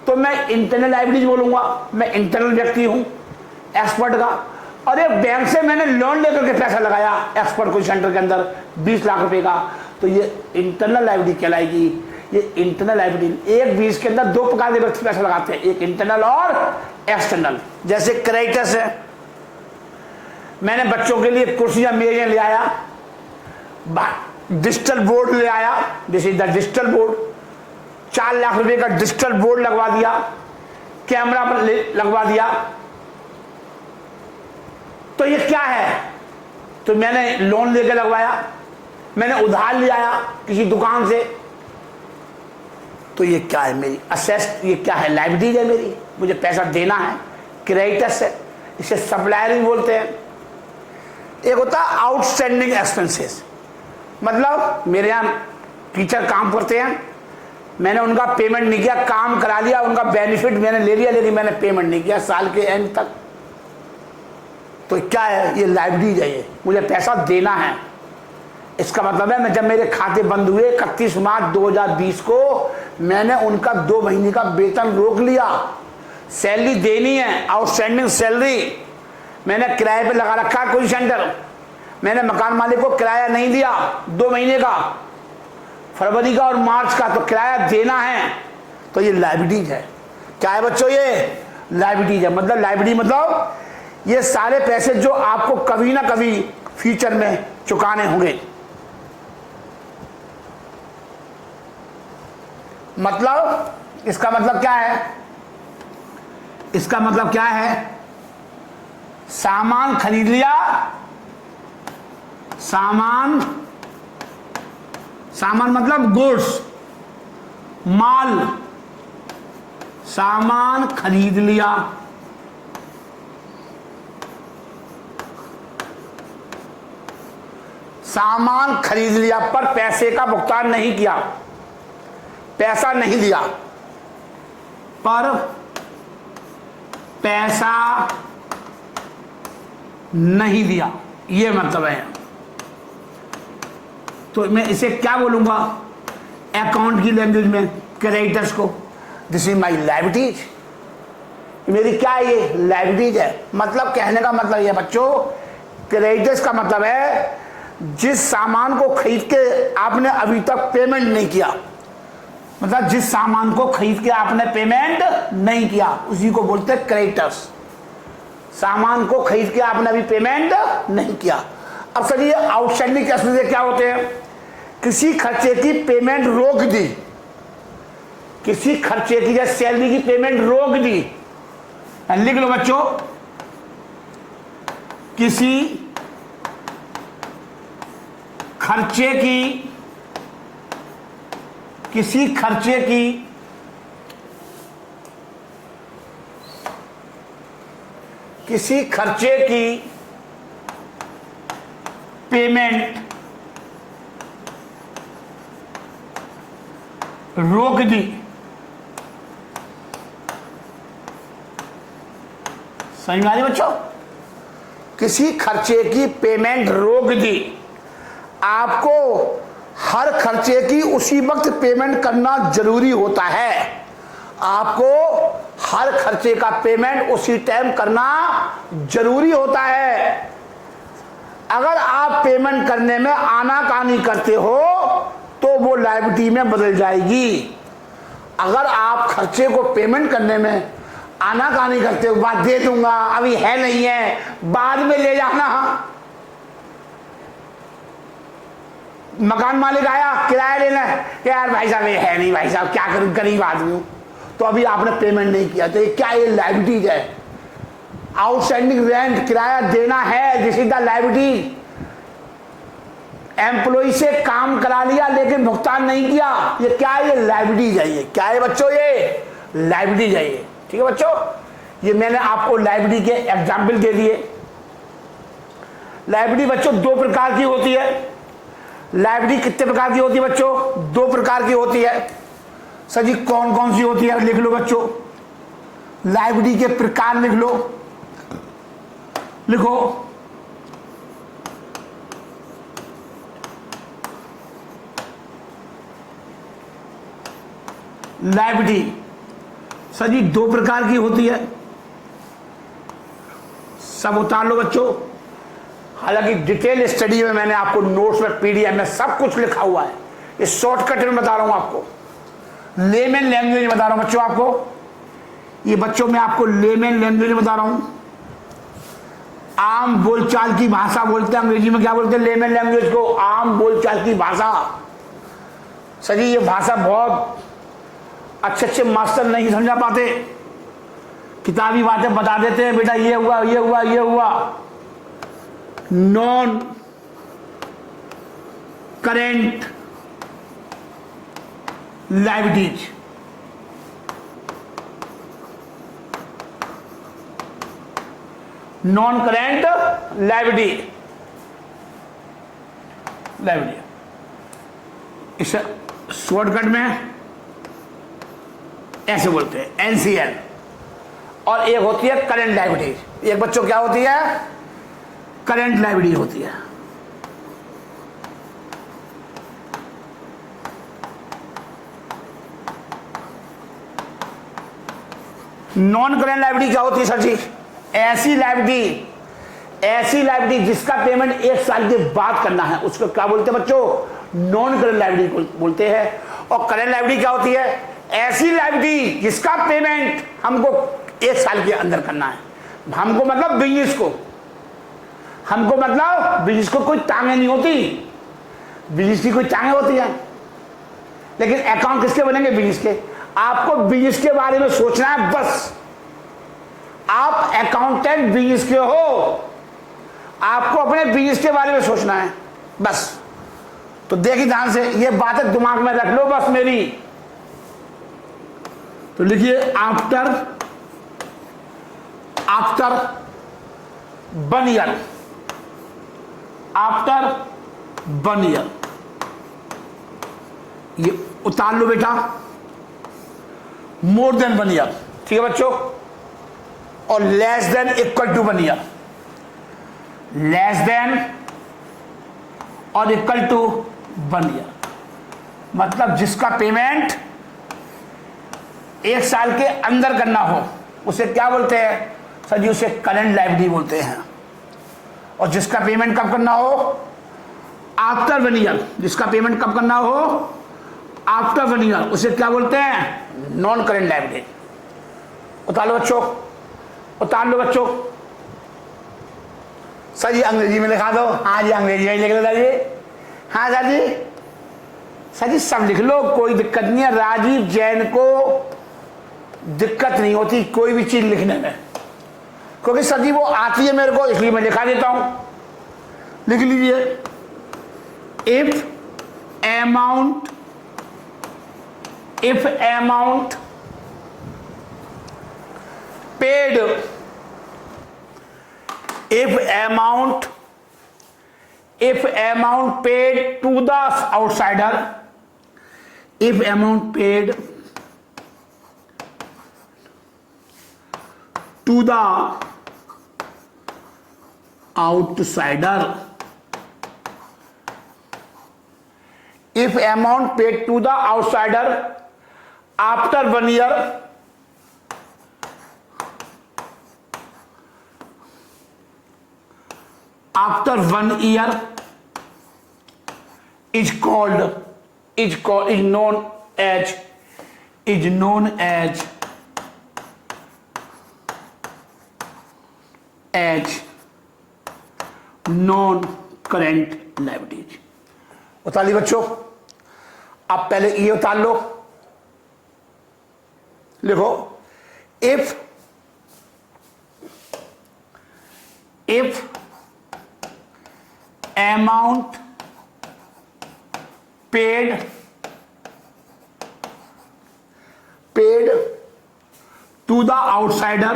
तो मैं इंटरनल लायबिलिटी बोलूंगा, मैं इंटरनल व्यक्ति हूं एक्सपर्ट का। और एक बैंक से मैंने लोन लेकर के पैसा लगाया एक्सपर्ट कोई सेंटर के अंदर 20 लाख रुपए का, तो ये इंटरनल लायबिलिटी कहलाएगी। ये इंटरनल लायबिलिटी, एक बिजनेस के अंदर 2 प्रकार के व्यक्ति पैसा लगाते हैं, एक इंटरनल और एक्सटर्नल। जैसे क्रेडिटर्स है, मैंने बच्चों के लिए कुर्सियां मेजें ले आया, डिजिटल बोर्ड ले आया, this is the digital board. 4 lakh रुपए का डिजिटल बोर्ड लगवा दिया, कैमरा लगवा दिया। तो ये क्या है? तो मैंने लोन लेके लगवाया, मैंने उधार ले आया किसी दुकान से। तो ये क्या है? मेरी असेस्ट, ये क्या है? लायबिलिटी है मेरी, मुझे पैसा देना है, क्रेडिटर्स है, इसे सप्लायर भी बोलते हैं। एक होता है आउटस्टैंडिंग एक्सपेंसेस, मतलब मेरे यहाँ टीचर काम करते हैं, मैंने उनका पेमेंट नहीं किया, काम करा लिया, उनका बेनिफिट मैंने ले लिया, लेकिन मैंने पेमेंट नहीं किया साल के एंड तक। तो क्या है? ये लायबिलिटी है, ये मुझे पैसा देना है। इसका मतलब है मैं जब मेरे खाते बंद हुए 31 मार्च 2020 को, मैंने उनका 2 महीने का वेतन रोक लिया, सैलरी देनी है, आउटस्टैंडिंग सैलरी। मैंने किराए पे लगा रखा कोई सेंटर, मैंने मकान मालिक को किराया नहीं दिया 2 महीने का, फरवरी का और मार्च का, तो किराया देना है, तो ये लायबिलिटीज है। क्या है बच्चों? ये लायबिलिटीज है। मतलब लायबिलिटी मतलब ये सारे पैसे जो आपको कभी ना कभी फ्यूचर में चुकाने होंगे। मतलब इसका मतलब क्या है? इसका मतलब क्या है? सामान खरीद लिया, सामान मतलब गुड्स, माल, सामान खरीद लिया, सामान खरीद लिया पर पैसे का भुगतान नहीं किया, पैसा नहीं दिया, पर पैसा नहीं दिया, ये मतलब है। तो मैं इसे क्या बोलूंगा अकाउंट की लैंग्वेज में? क्रेडिटर्स को दिस इज माई लायबिलिटीज, मेरी क्या है? ये लायबिलिटीज है। मतलब कहने का मतलब ये बच्चों, क्रेडिटर्स का मतलब है जिस सामान को खरीद के आपने अभी तक पेमेंट नहीं किया, मतलब जिस सामान को खरीद के आपने पेमेंट नहीं किया उसी को बोलते हैं क्रेडिटर्स। सामान को खरीद के आपने अभी पेमेंट नहीं किया। अब सर ये आउटस्टैंडिंग कैश में क्या होते हैं? किसी खर्चे की पेमेंट रोक दी, किसी खर्चे की या सैलरी की पेमेंट रोक दी, लिख लो बच्चों, किसी खर्चे की पेमेंट रोक दी, समझ में आ रही बच्चों? किसी खर्चे की पेमेंट रोक दी। आपको हर खर्चे की उसी वक्त पेमेंट करना जरूरी होता है, आपको हर खर्चे का पेमेंट उसी टाइम करना जरूरी होता है। अगर आप पेमेंट करने में आनाकानी करते हो तो वो लायबिलिटी में बदल जाएगी। अगर आप खर्चे को पेमेंट करने में आनाकानी करते हो, बात दे दूंगा, अभी है नहीं है, बाद में ले जाना। मकान मालिक आया किराया लेना, यार भाई साहब ये है नहीं, भाई साहब क्या करूं, गरीब आदमी हूं, तो अभी आपने पेमेंट नहीं किया, तो ये क्या? ये लायबिलिटीज है। आउटस्टैंडिंग रेंट, किराया देना है, this is the liability. Employee से काम करा लिया लेकिन भुगतान नहीं किया, ये क्या है? ये लायबिलिटीज है। ये क्या है बच्चों? ये लायबिलिटीज है। ये ठीक है बच्चों, ये मैंने आपको लायबिलिटी के एग्जाम्पल दे दिए। लायबिलिटी बच्चों दो प्रकार की होती है। लायबिलिटी कितने प्रकार की होती है बच्चों? दो प्रकार की होती है। सर जी कौन कौन सी होती है? लिख लो बच्चों, लायबिलिटी के प्रकार लिख लो, लिखो। लायबिलिटी सर जी दो प्रकार की होती है, सब उतार लो बच्चों। हालांकि डिटेल स्टडी में मैंने आपको नोट्स में पीडीएफ में सब कुछ लिखा हुआ है, ये शॉर्टकट में बता रहा हूं आपको, लेमन लैंग्वेज में बता रहा हूं बच्चों आपको। ये बच्चों मैं आपको लेमन लैंग्वेज में बता रहा हूं, आम बोलचाल की भाषा बोलते हैं, अंग्रेजी में क्या बोलते हैं? लेमन लैंग्वेज को आम बोलचाल की भाषा। सर जी ये भाषा बहुत अच्छे मास्टर नहीं समझा पाते, किताबी बातें बता देते हैं, बेटा ये हुआ ये हुआ ये हुआ। Non current liabilities, non current liability, इसे शॉर्टकट में ऐसे बोलते हैं एनसीएल। और एक होती है करेंट लायबिलिटी। एक बच्चों क्या होती है? करेंट लायबिलिटी होती है। नॉन करेंट लायबिलिटी क्या होती है सर जी? ऐसी लायबिलिटी जिसका पेमेंट 1 साल के बाद करना है, उसको क्या बोलते हैं बच्चों? नॉन करंट लायबिलिटी बोलते हैं। और करंट लायबिलिटी क्या होती है? ऐसी लायबिलिटी जिसका पेमेंट हमको 1 साल के अंदर करना है। हमको मतलब बिजनेस को, हमको मतलब बिजनेस को कोई टांगे नहीं होती, बिजनेस की कोई टांगे होती है, लेकिन अकाउंट किसके बनेंगे? बिजनेस के। आपको बिजनेस के बारे में सोचना है बस। आप अकाउंटेंट बिजनेस के हो, आपको अपने बिजनेस के बारे में सोचना है बस। तो देखिए ध्यान से, ये बातें दिमाग में रख लो बस मेरी। तो लिखिए आफ्टर 1 ईयर, आफ्टर 1 ईयर, ये उतार लो बेटा, मोर देन 1 ईयर, ठीक है बच्चों, और less than equal to 1 year, less than और इक्वल टू 1 ईयर, मतलब जिसका पेमेंट 1 साल के अंदर करना हो उसे क्या बोलते हैं? सर जी उसे करंट लायबिलिटी बोलते हैं। और जिसका पेमेंट कब करना हो? आफ्टर 1 ईयर, जिसका पेमेंट कब करना हो? आफ्टर 1 ईयर, उसे क्या बोलते हैं? Non current liability. उतार लो बच्चों, उतार लो बच्चों। सर जी अंग्रेजी में लिखा दो। हाँ जी अंग्रेजी में लिख लो सर जी। हाँ सर जी, सर जी सब लिख लो, कोई दिक्कत नहीं है। राजीव जैन को दिक्कत नहीं होती कोई भी चीज लिखने में, क्योंकि सर जी वो आती है मेरे को, इसलिए मैं लिखा देता हूं। लिख लीजिए, if amount paid, if amount paid to the outsider, if amount paid to the outsider, if amount paid to the outsider after 1 year after 1 year is known as non current liabilities. उतार ली बच्चों। अब पहले ये उतार लो, लिखो if amount paid to the outsider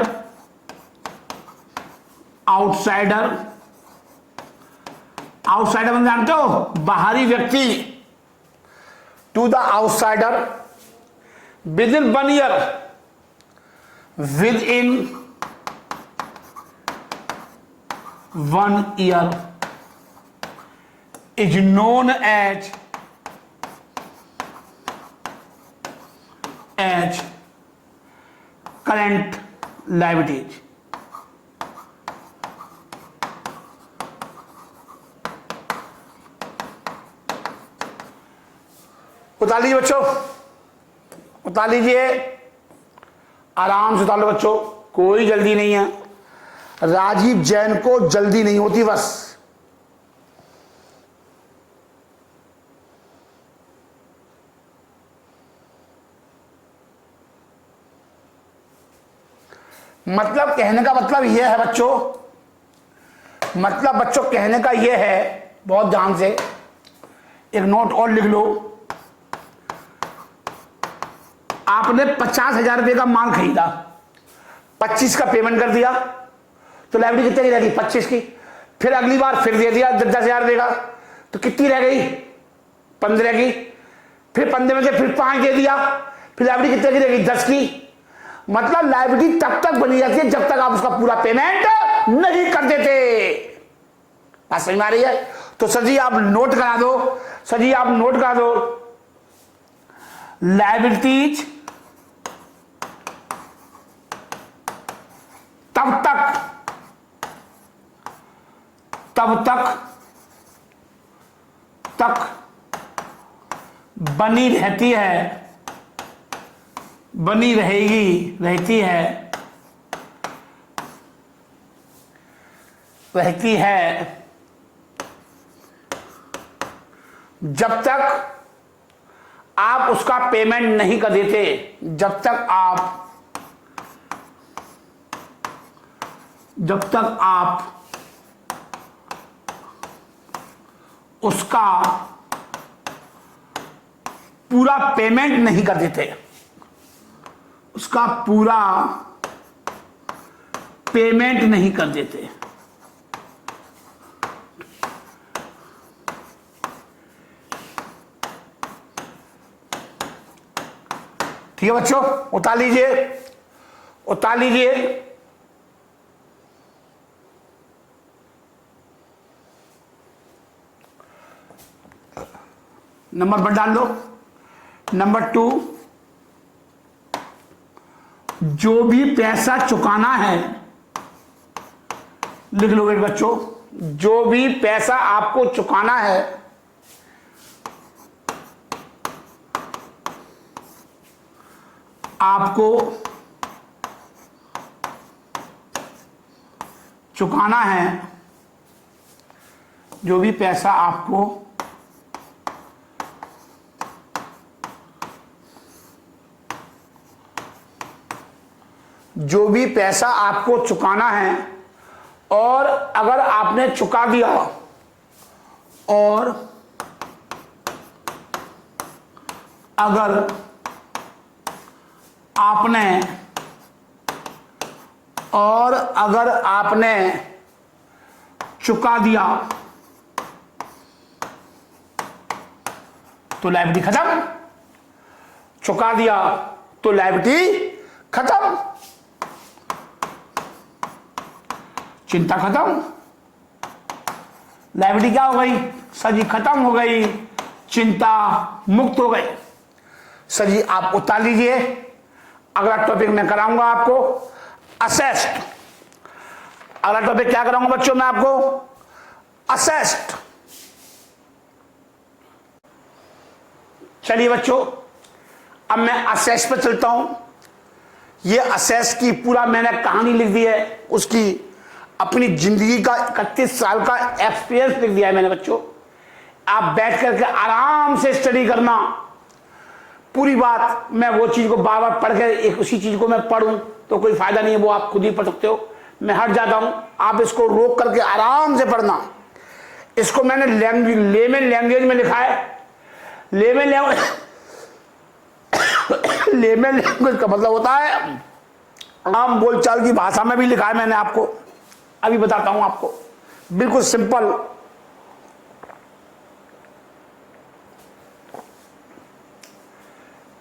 मतलब जानते हो? बाहरी व्यक्ति। To the outsider within 1 year, within 1 year is known as current liabilities। उतार लीजिए बच्चों, उतार लीजिए, आराम से उतार लो बच्चों, कोई जल्दी नहीं है। राजीव जैन को जल्दी नहीं होती बस। मतलब कहने का मतलब यह है बच्चों, मतलब बच्चों कहने का यह है, बहुत ध्यान से एक नोट और लिख लो। आपने 50,000 रुपए का माल खरीदा, 25 का पेमेंट कर दिया, तो लायबिलिटी कितने की रहेगी? 25 की। फिर अगली बार फिर दे दिया 10,000 रुपए का, तो कितनी रह गई? 15 की। फिर 15 में से फिर 5 दे दिया, फिर लायबिलिटी कितने की रहेगी? 10 की। मतलब लायबिलिटी तब तक बनी जाती है जब तक आप उसका पूरा पेमेंट नहीं कर देते। बात समझ में आ रही है? तो सर जी आप नोट करा दो, सर जी आप नोट करा दो, लायबिलिटीज तब तक बनी रहती है, बनी रहेगी, रहती है, रहती है जब तक आप उसका पेमेंट नहीं कर देते, जब तक आप उसका पूरा पेमेंट नहीं कर देते, उसका पूरा पेमेंट नहीं कर देते। ठीक है बच्चों, उतार लीजिए, उतार लीजिए। नंबर 1 डाल लो। नंबर 2, जो भी पैसा चुकाना है, लिख लो बेटे बच्चों, जो भी पैसा आपको चुकाना है, आपको चुकाना है, जो भी पैसा आपको चुकाना है, और अगर आपने चुका दिया, और अगर आपने चुका दिया तो लायबिलिटी खत्म, चुका दिया तो लायबिलिटी खत्म, चिंता खत्म। लायबिलिटी क्या हो गई सर जी? खत्म हो गई, चिंता मुक्त हो गई। सर जी आप उतार लीजिए। अगला टॉपिक मैं कराऊंगा आपको असेस्ट। अगला टॉपिक क्या कराऊंगा बच्चों मैं आपको? असेस्ट। चलिए बच्चों, अब मैं असेस्ट पर चलता हूं। ये असेस्ट की पूरा मैंने कहानी लिख दी है, उसकी अपनी जिंदगी का 31 साल का एक्सपीरियंस लिख दिया है मैंने बच्चों। आप बैठ करके आराम से स्टडी करना पूरी बात। मैं वो चीज को बार बार पढ़ के एक उसी चीज को मैं पढ़ूं तो कोई फायदा नहीं है, वो आप खुद ही पढ़ सकते हो। मैं हट जाता हूं, आप इसको रोक करके आराम से पढ़ना। इसको मैंने लेमन लैंग्वेज में लिखा है। लेमन लैंग्वेज का मतलब होता है आम बोलचाल की भाषा में भी लिखा है मैंने आपको। अभी बताता हूं आपको, बिल्कुल सिंपल।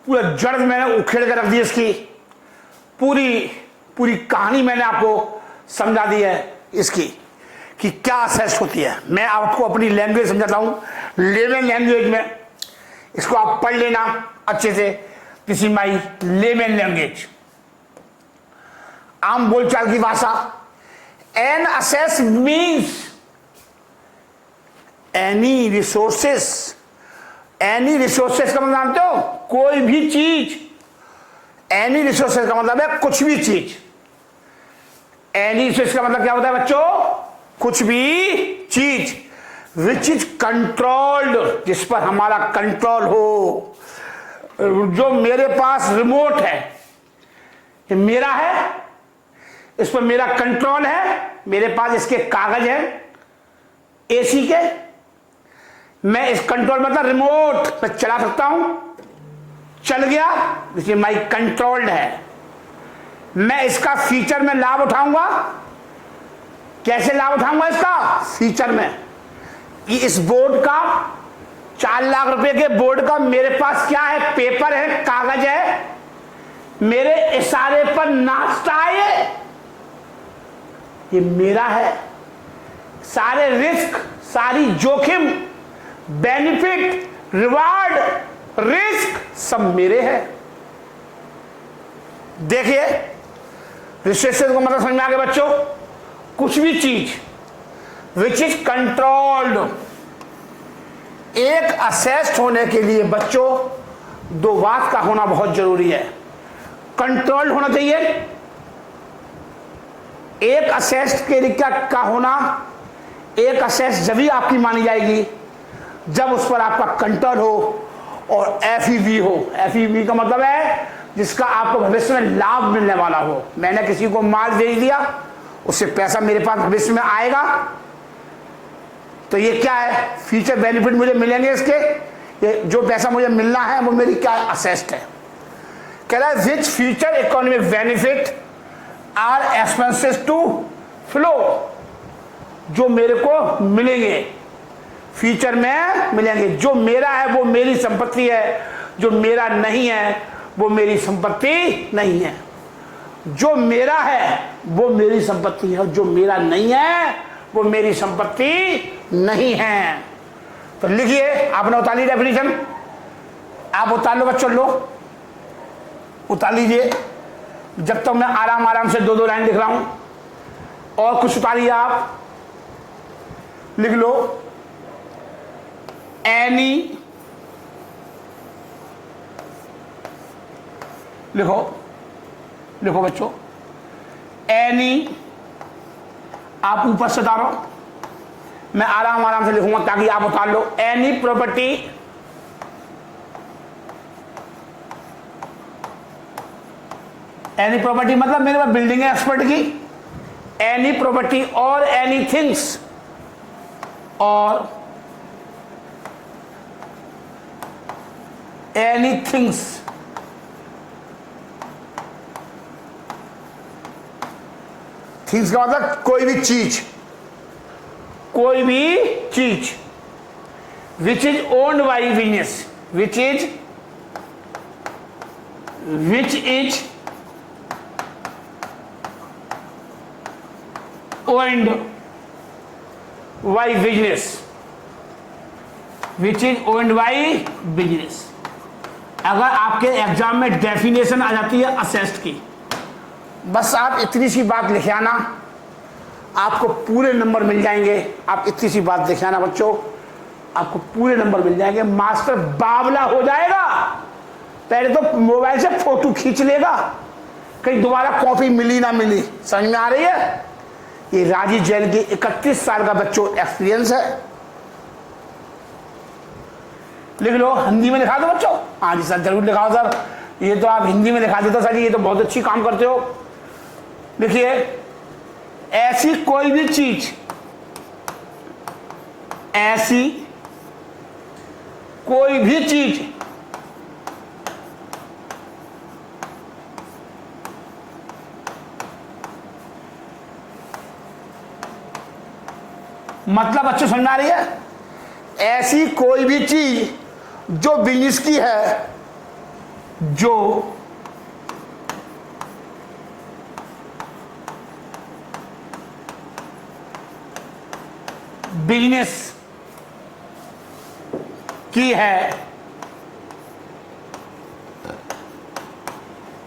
पूरा जड़ मैंने उखेड़ कर रख दी, इसकी पूरी कहानी मैंने आपको समझा दी है इसकी कि क्या असेस्ट होती है। मैं आपको अपनी लैंग्वेज समझाता हूं, लेमन लैंग्वेज में। इसको आप पढ़ लेना अच्छे से। This is my layman language, आम बोलचाल की भाषा। An asset means any resources. Any resources का मतलब जानते हो? कोई भी चीज। एनी रिसोर्सेस का मतलब है कुछ भी चीज। एनी रिसोर्स का मतलब क्या होता है बच्चों? कुछ भी चीज विच इज कंट्रोल्ड, जिस पर हमारा कंट्रोल हो। जो मेरे पास रिमोट है, ये मेरा है, इस पर मेरा कंट्रोल है, मेरे पास इसके कागज हैं एसी के। मैं इस कंट्रोल मतलब रिमोट में चला सकता हूं, चल गया, इसलिए माई कंट्रोल्ड है। मैं इसका फीचर में लाभ उठाऊंगा। कैसे लाभ उठाऊंगा इसका? फीचर में। इस बोर्ड का 4 लाख रुपए के बोर्ड का मेरे पास क्या है? पेपर है, कागज है, मेरे इशारे पर नाचता है, ये मेरा है। सारे रिस्क, सारी जोखिम, बेनिफिट, रिवार्ड, रिस्क सब मेरे हैं। देखिए रिस्ट्रिक्शन को मतलब समझ में आ गया बच्चों? कुछ भी चीज विच इज कंट्रोल्ड, एक असेस्ट होने के लिए बच्चों दो बात का होना बहुत जरूरी है। कंट्रोल होना चाहिए। एक असेस्ट के लिए क्या का होना, एक असेस्ट जब ही आपकी मानी जाएगी जब उस पर आपका कंट्रोल हो और FEV हो। FEV का मतलब है जिसका आपको भविष्य में लाभ मिलने वाला हो। मैंने किसी को माल भेज दिया, उससे पैसा मेरे पास भविष्य में आएगा, तो ये क्या है, फ्यूचर बेनिफिट मुझे मिलेंगे इसके। ये जो पैसा मुझे मिलना है वो मेरी क्या असेस्ट है। कह रहा है which future economic benefit are expenses to flow, जो मेरे को मिलेंगे फ्यूचर में मिलेंगे। जो मेरा है वो मेरी संपत्ति है, जो मेरा नहीं है वो मेरी संपत्ति नहीं है। जो मेरा है वो मेरी संपत्ति है और जो मेरा नहीं है वो मेरी संपत्ति नहीं है। तो लिखिए, आपने उतार ली डेफिनेशन, आप उतार लो बच्चों, लो उतार लीजिए। जब तक मैं आराम आराम से दो दो लाइन लिख रहा हूं, और कुछ उतारिए आप, लिख लो। एनी, लिखो लिखो बच्चों, एनी, आप ऊपर से उतारो, मैं आराम आराम से लिखूंगा ताकि आप उतार लो। एनी प्रॉपर्टी एनी प्रॉपर्टी मतलब मेरे पास बिल्डिंग है एक्सपर्ट की। एनी प्रॉपर्टी और एनी थिंग्स, और एनी थिंग्स थिंग्स का मतलब कोई भी चीज, कोई भी चीज which is owned by business, which is owned by business, which is owned by business. अगर आपके एग्जाम में डेफिनेशन आ जाती है असेस्ट की, बस आप इतनी सी बात लिखे आना, आपको पूरे नंबर मिल जाएंगे। आप इतनी सी बात लिखे आना बच्चों, आपको पूरे नंबर मिल जाएंगे। मास्टर बावला हो जाएगा, पहले तो मोबाइल से फोटो खींच लेगा, कहीं दोबारा कॉपी मिली ना मिली। समझ में आ रही है? ये राजीव जैन की 31 साल का बच्चों एक्सपीरियंस है। लिख लो, हिंदी में लिखा दो बच्चों। हाँ जी सर, जरूर लिखाओ सर, ये तो आप हिंदी में लिखा देते सर, ये तो बहुत अच्छी काम करते हो। लिखिए, ऐसी कोई भी चीज, ऐसी कोई भी चीज मतलब अच्छे समझ आ रही है? ऐसी कोई भी चीज जो बिजनेस की है, जो बिजनेस की है,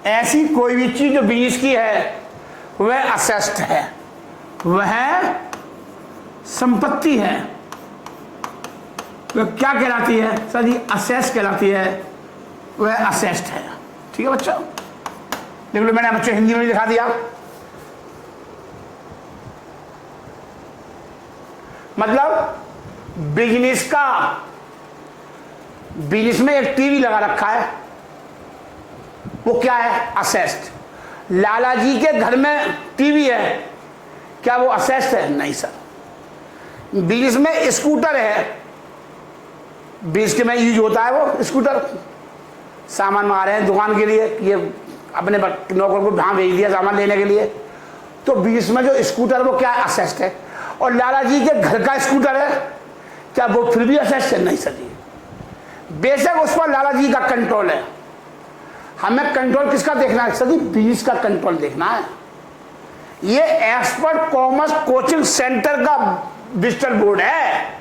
ऐसी कोई भी चीज जो बिजनेस की है वह असेस्ट है, वह संपत्ति है। वह क्या कहलाती है सर जी? असेस्ट कहलाती है, वह असेस्ट है। ठीक है बच्चों, देख लो, मैंने बच्चों हिंदी में दिखा दिया। मतलब बिजनेस में एक टीवी लगा रखा है, वो क्या है? असेस्ट। लाला जी के घर में टीवी है, क्या वो असेस्ट है? नहीं सर। बिजनेस में स्कूटर है, बिजनेस के में यूज होता है वो स्कूटर, सामान मंगा रहे हैं दुकान के लिए, ये अपने नौकर को वहां भेज दिया सामान लेने के लिए, तो बिजनेस में जो स्कूटर वो क्या है? असेस्ट है। और लाला जी के घर का स्कूटर है, क्या वो फिर भी असेस्ट है? नहीं सर जी। बेशक उस पर लाला जी का कंट्रोल है, हमें कंट्रोल किसका देखना है सर जी? बिजनेस का कंट्रोल देखना है। ये एक्सपर्ट कॉमर्स कोचिंग सेंटर का डिजिटल बोर्ड है,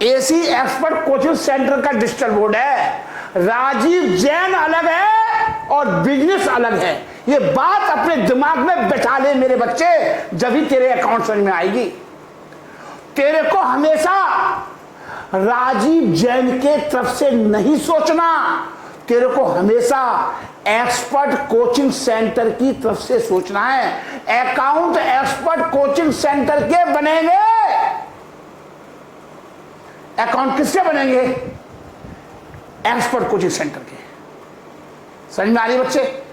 एसी एक्सपर्ट कोचिंग सेंटर का डिजिटल बोर्ड है। राजीव जैन अलग है और बिजनेस अलग है। ये बात अपने दिमाग में बैठा ले मेरे बच्चे, जब ही तेरे अकाउंट समझ में आएगी। तेरे को हमेशा राजीव जैन के तरफ से नहीं सोचना, तेरे को हमेशा एक्सपर्ट कोचिंग सेंटर की तरफ से सोचना है। अकाउंट एक्सपर्ट कोचिंग सेंटर के बनेंगे। अकाउंट किसके बनेंगे? एक्सपर्ट कोचिंग सेंटर के। समझ में आ रही बच्चे?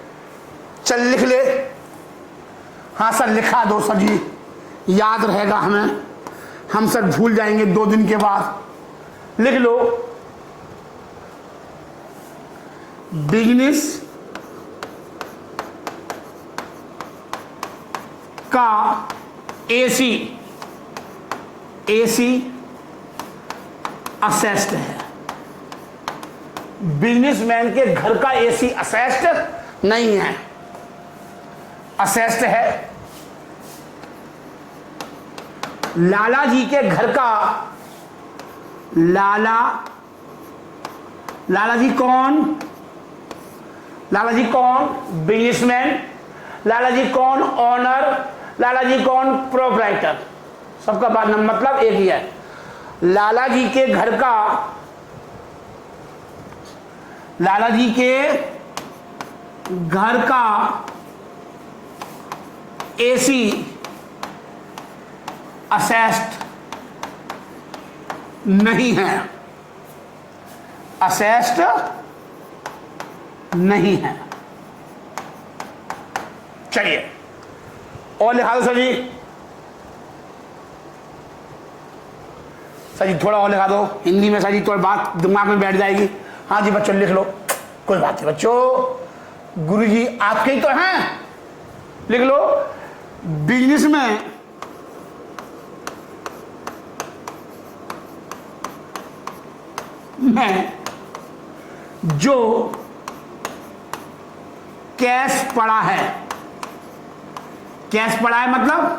चल लिख ले। हाँ सर लिखा दो सर जी, याद रहेगा हमें, हम सर भूल जाएंगे 2 दिन के बाद। लिख लो, बिजनेस का एसी असेस्ड है। बिजनेसमैन के घर का एसी असेस्ड नहीं है, असेस्ड है। लाला जी के घर का, लाला जी कौन? लाला जी कौन? बिजनेसमैन। लाला जी कौन? ऑनर। लाला जी कौन? प्रोप्राइटर। सबका बात मतलब एक ही है। लाला जी के घर का, लाला जी के घर का एसी असेस्ड नहीं है, असेस्ड नहीं है। चलिए और लिखा दो सर जी। सर जी थोड़ा और लिखा दो हिंदी में, सर जी थोड़ी बात दिमाग में बैठ जाएगी। हाँ जी बच्चों लिख लो, कोई बात नहीं बच्चों, गुरुजी आपके ही तो हैं। लिख लो, बिजनेस में जो कैश पड़ा है, कैश पड़ा है मतलब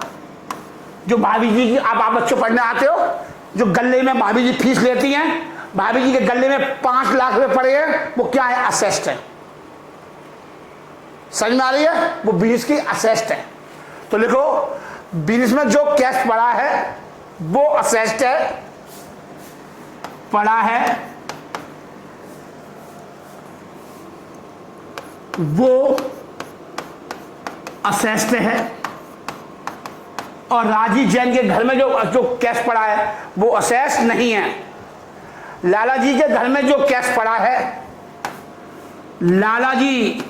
जो भाभी जी की, आप बच्चों पढ़ने आते हो, जो गले में भाभी जी फीस लेती हैं, भाभी जी के गले में 5 लाख रुपए पड़े हैं, वो क्या है? असेस्ट है। समझ में आ रही है? वो बिजनेस की असेस्ट है। तो लिखो, बिजनेस में जो कैश पड़ा है वो असेस्ट है, पड़ा है, वो असेस्ट है। और राजीव जैन के घर में जो कैश पड़ा है वो असेस्ट नहीं है। लाला जी के घर में जो कैश पड़ा है, लाला जी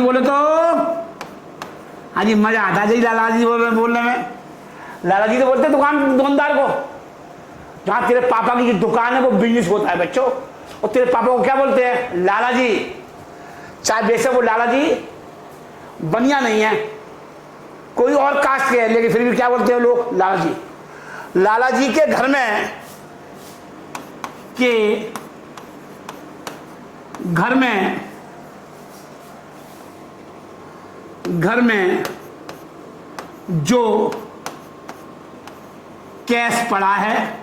बोले तो हाँ जी मजा आता है जी लाला जी बोलने में। लाला जी तो बोलते दुकानदार को, जहां तेरे पापा की जो दुकान है वो बिजनेस होता है बच्चों, और तेरे पापा को क्या बोलते हैं? लाला जी। चाहे वैसे वो लाला जी बनिया नहीं है, कोई और कास्ट के है, लेकिन फिर भी क्या बोलते हैं लोग? लाला जी। लाला जी के घर में जो कैश पड़ा है,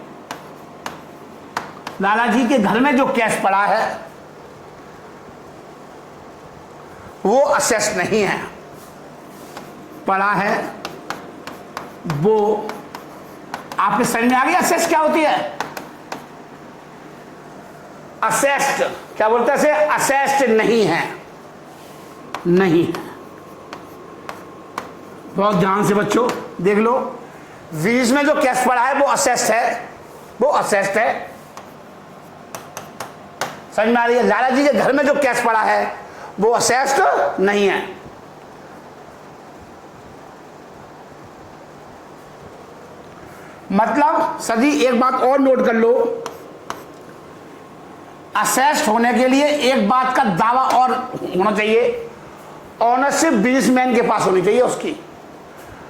लाला जी के घर में जो कैश पड़ा है वो असेस्ट नहीं है, पड़ा है वो। आपके समझ में आ गया असेस्ट क्या होती है? असेस्ट क्या बोलते हैं? असेस्ट नहीं है, नहीं है। बहुत ध्यान से बच्चों देख लो, बीज में जो कैश पड़ा है वो असेस्ट है, वो असेस्ट है। समझ में आ रही है? लाला जी के घर में जो कैश पड़ा है वो असेस्ट नहीं है। मतलब सर जी एक बात और नोट कर लो, असेस्ट होने के लिए एक बात का दावा और होना चाहिए, ऑनरशिप बिजनेसमैन के पास होनी चाहिए उसकी,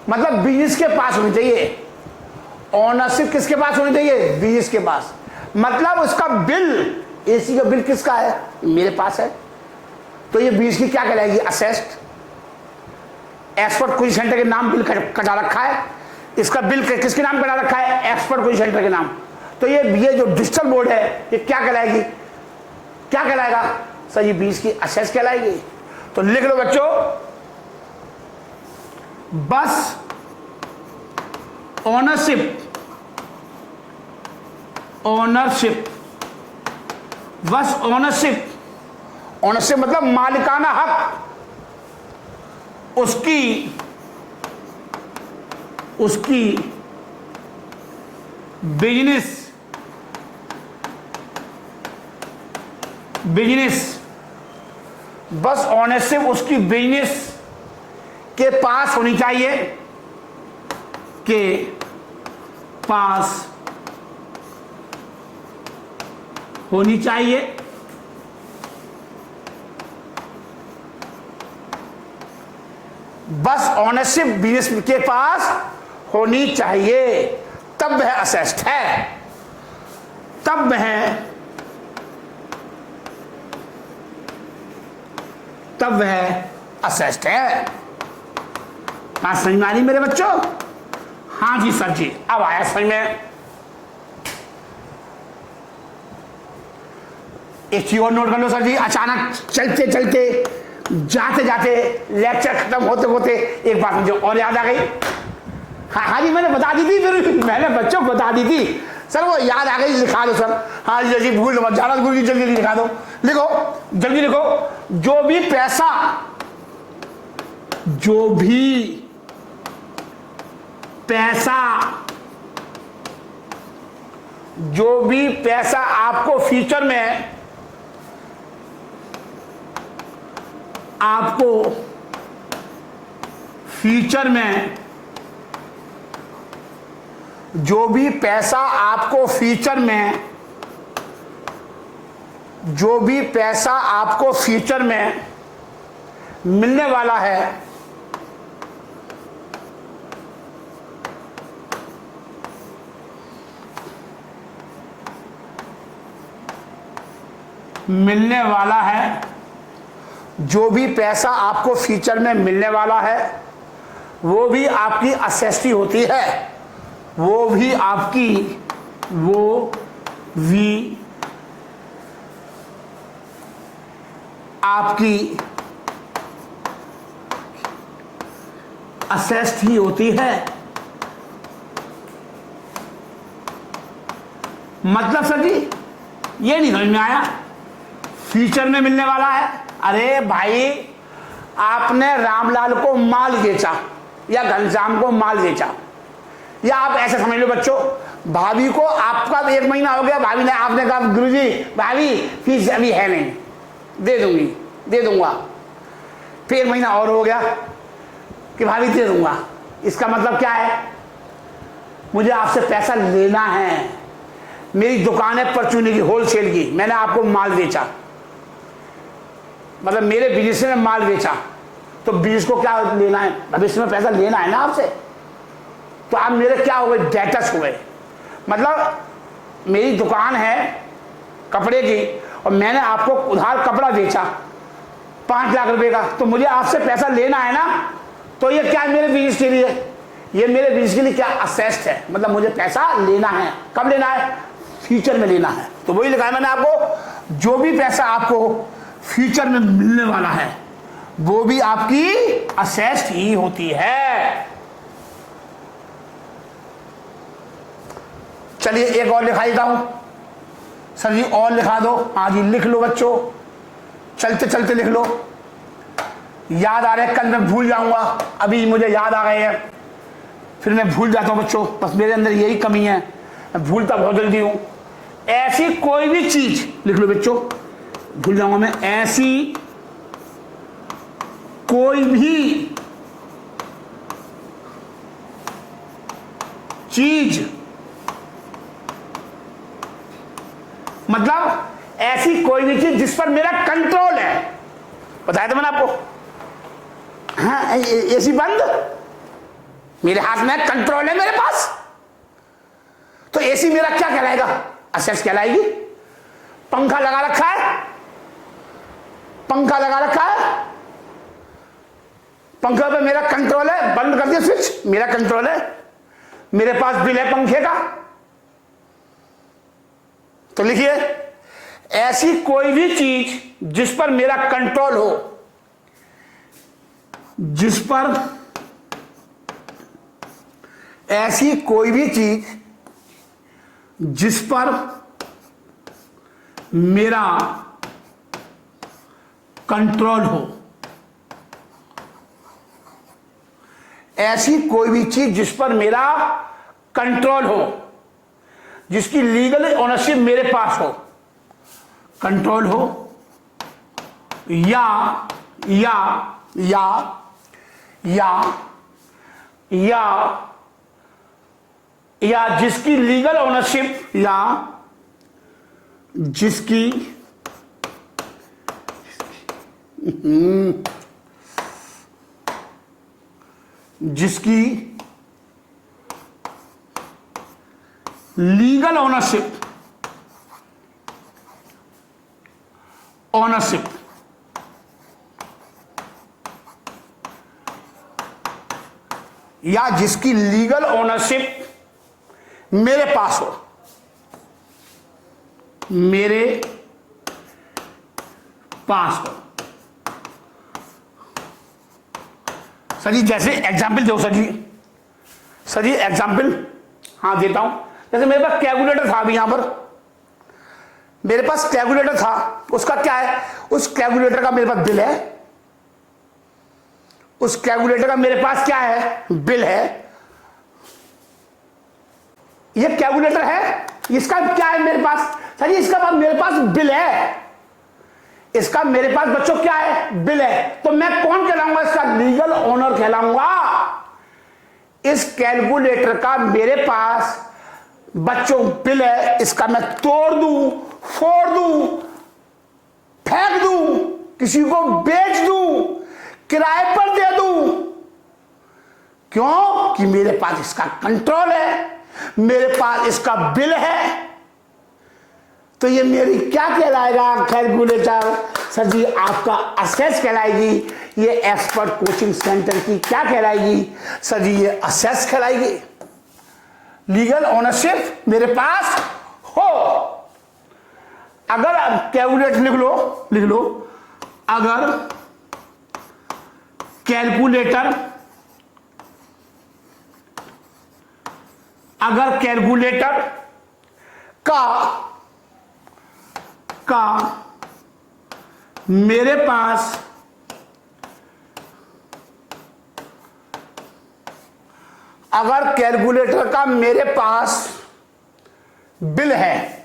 मतलब बिजनेस के पास होनी चाहिए। ऑनरशिप किसके पास होनी चाहिए? बिजनेस के पास। मतलब उसका बिल, एसी का बिल किसका है? मेरे पास है। तो ये बिजनेस की क्या कहलाएगी? असेस्ट। एक्सपर्ट कोचिंग सेंटर के नाम बिल कटा रखा है, इसका बिल किसके नाम कटा रखा है? एक्सपर्ट कोचिंग सेंटर के नाम। तो ये जो डिजिटल बोर्ड है ये क्या कहलाएगी? क्या कहलाएगा सर? ये बीज की असेस्ट कहलाएगी। तो लिख लो बच्चों, बस ओनरशिप, बस ओनरशिप, ओनरशिप मतलब मालिकाना हक, उसकी बिजनेस, बस ओनरशिप उसकी बिजनेस के पास होनी चाहिए, के पास होनी चाहिए। बस ओनरशिप बिजनेस के पास होनी चाहिए, तब वह असेस्ट है, तब वह असेस्ट है। हाँ समझ में आ रही मेरे बच्चों? हाँ जी सर जी, अब आया समझ में। एक चीज और नोट कर लो सर जी, अचानक चलते चलते जाते जाते लेक्चर खत्म होते होते एक बात मुझे और याद आ गई। हाँ जी मैंने बता दी थी, फिर मैंने बच्चों को बता दी थी सर, वो याद आ गई, लिखा दो सर। हाँ जी भूल मत जाना, गुरु जी जल्दी लिखा दो, लिखो जल्दी लिखो। जो भी पैसा आपको फ्यूचर में जो भी पैसा आपको फ्यूचर में मिलने वाला है, जो भी पैसा आपको फ्यूचर में मिलने वाला है वो भी आपकी असेस्ट ही होती है, वो भी आपकी असेस्ट ही होती है। मतलब सर जी ये नहीं समझ में आया, फ्यूचर में मिलने वाला है। अरे भाई आपने रामलाल को माल बेचा या घनश्याम को माल बेचा, या आप ऐसे समझ लो बच्चों, भाभी को आपका 1 महीना हो गया, भाभी ने आपने कहा गुरुजी भाभी फीस अभी है नहीं, दे दूंगा, फिर 1 महीना और हो गया कि भाभी दे दूंगा। इसका मतलब क्या है, मुझे आपसे पैसा लेना है, मेरी दुकान है परचूनी की, होलसेल की, मैंने आपको माल बेचा, मतलब मेरे बिजनेस में माल बेचा, तो बिजनेस को क्या लेना है, भविष्य में पैसा लेना है ना आपसे। तो आप मेरे क्या हो गए, डेटर्स हो गए। मतलब मेरी दुकान है कपड़े की और मैंने आपको उधार कपड़ा बेचा 5 लाख रुपए का, तो मुझे आपसे पैसा लेना है ना। तो ये क्या है मेरे बिजनेस के लिए, ये मेरे बिजनेस के लिए क्या असेस्ट है, मतलब मुझे पैसा लेना है। कब लेना है, फ्यूचर में लेना है। तो वही लिखा है मैंने आपको, जो भी पैसा आपको फ्यूचर में मिलने वाला है वो भी आपकी असेस्ट ही होती है। चलिए एक और लिखा देता हूं सर जी, और लिखा दो। हाँ जी लिख लो बच्चों, चलते चलते लिख लो, याद आ रहे हैं, कल मैं भूल जाऊंगा, अभी मुझे याद आ गए हैं, फिर मैं भूल जाता हूं बच्चों, बस मेरे अंदर यही कमी है, मैं भूलता बहुत जल्दी हूं। ऐसी कोई भी चीज लिख लो बच्चों, भूल जाऊंगा मैं, ऐसी कोई भी चीज, मतलब ऐसी कोई भी चीज जिस पर मेरा कंट्रोल है, बताया था मैंने आपको। हाँ एसी बंद, मेरे हाथ में कंट्रोल है मेरे पास, तो एसी मेरा क्या कहलाएगा, असेट्स कहलाएगी। पंखा लगा रखा है, पंखा पे मेरा कंट्रोल है, बंद कर दिया स्विच, मेरा कंट्रोल है, मेरे पास बिल है पंखे का। तो लिखिए, ऐसी कोई भी चीज जिस पर मेरा कंट्रोल हो, ऐसी कोई भी चीज जिस पर मेरा कंट्रोल हो। ऐसी कोई भी चीज जिस पर मेरा कंट्रोल हो, जिसकी लीगल ओनरशिप मेरे पास हो, कंट्रोल हो, या या या या या या जिसकी लीगल ओनरशिप, या जिसकी जिसकी लीगल ओनरशिप या जिसकी लीगल ओनरशिप मेरे पास हो, मेरे पास हो। सर जी जैसे एग्जाम्पल दो सर जी एग्जाम्पल, हाँ देता हूं। जैसे मेरे पास कैलकुलेटर था, अभी यहां पर मेरे पास कैलकुलेटर था, उसका क्या है, उस कैलकुलेटर का मेरे पास बिल है, उस कैलकुलेटर का मेरे पास क्या है, बिल है। ये कैलकुलेटर है, इसका क्या है मेरे पास, सर जी इसका पास मेरे पास बिल है, इसका मेरे पास बच्चों क्या है, बिल है। तो मैं कौन कहलाऊंगा, इसका लीगल ओनर कहलाऊंगा। इस कैलकुलेटर का मेरे पास बच्चों बिल है, इसका मैं तोड़ दूं, फोड़ दूं, फेंक दूं, किसी को बेच दूं, किराए पर दे दूं, क्यों कि मेरे पास इसका कंट्रोल है, मेरे पास इसका बिल है। तो ये मेरी क्या कहलाएगा, कैलकुलेटर सर जी आपका असेस कहलाएगी। ये एक्सपर्ट कोचिंग सेंटर की क्या कहलाएगी, सर जी ये असेस कहलाएगी। लीगल ओनरशिप मेरे पास हो। अगर कैलकुलेटर लिख लो, अगर कैलकुलेटर का मेरे पास अगर कैलकुलेटर का मेरे पास बिल है,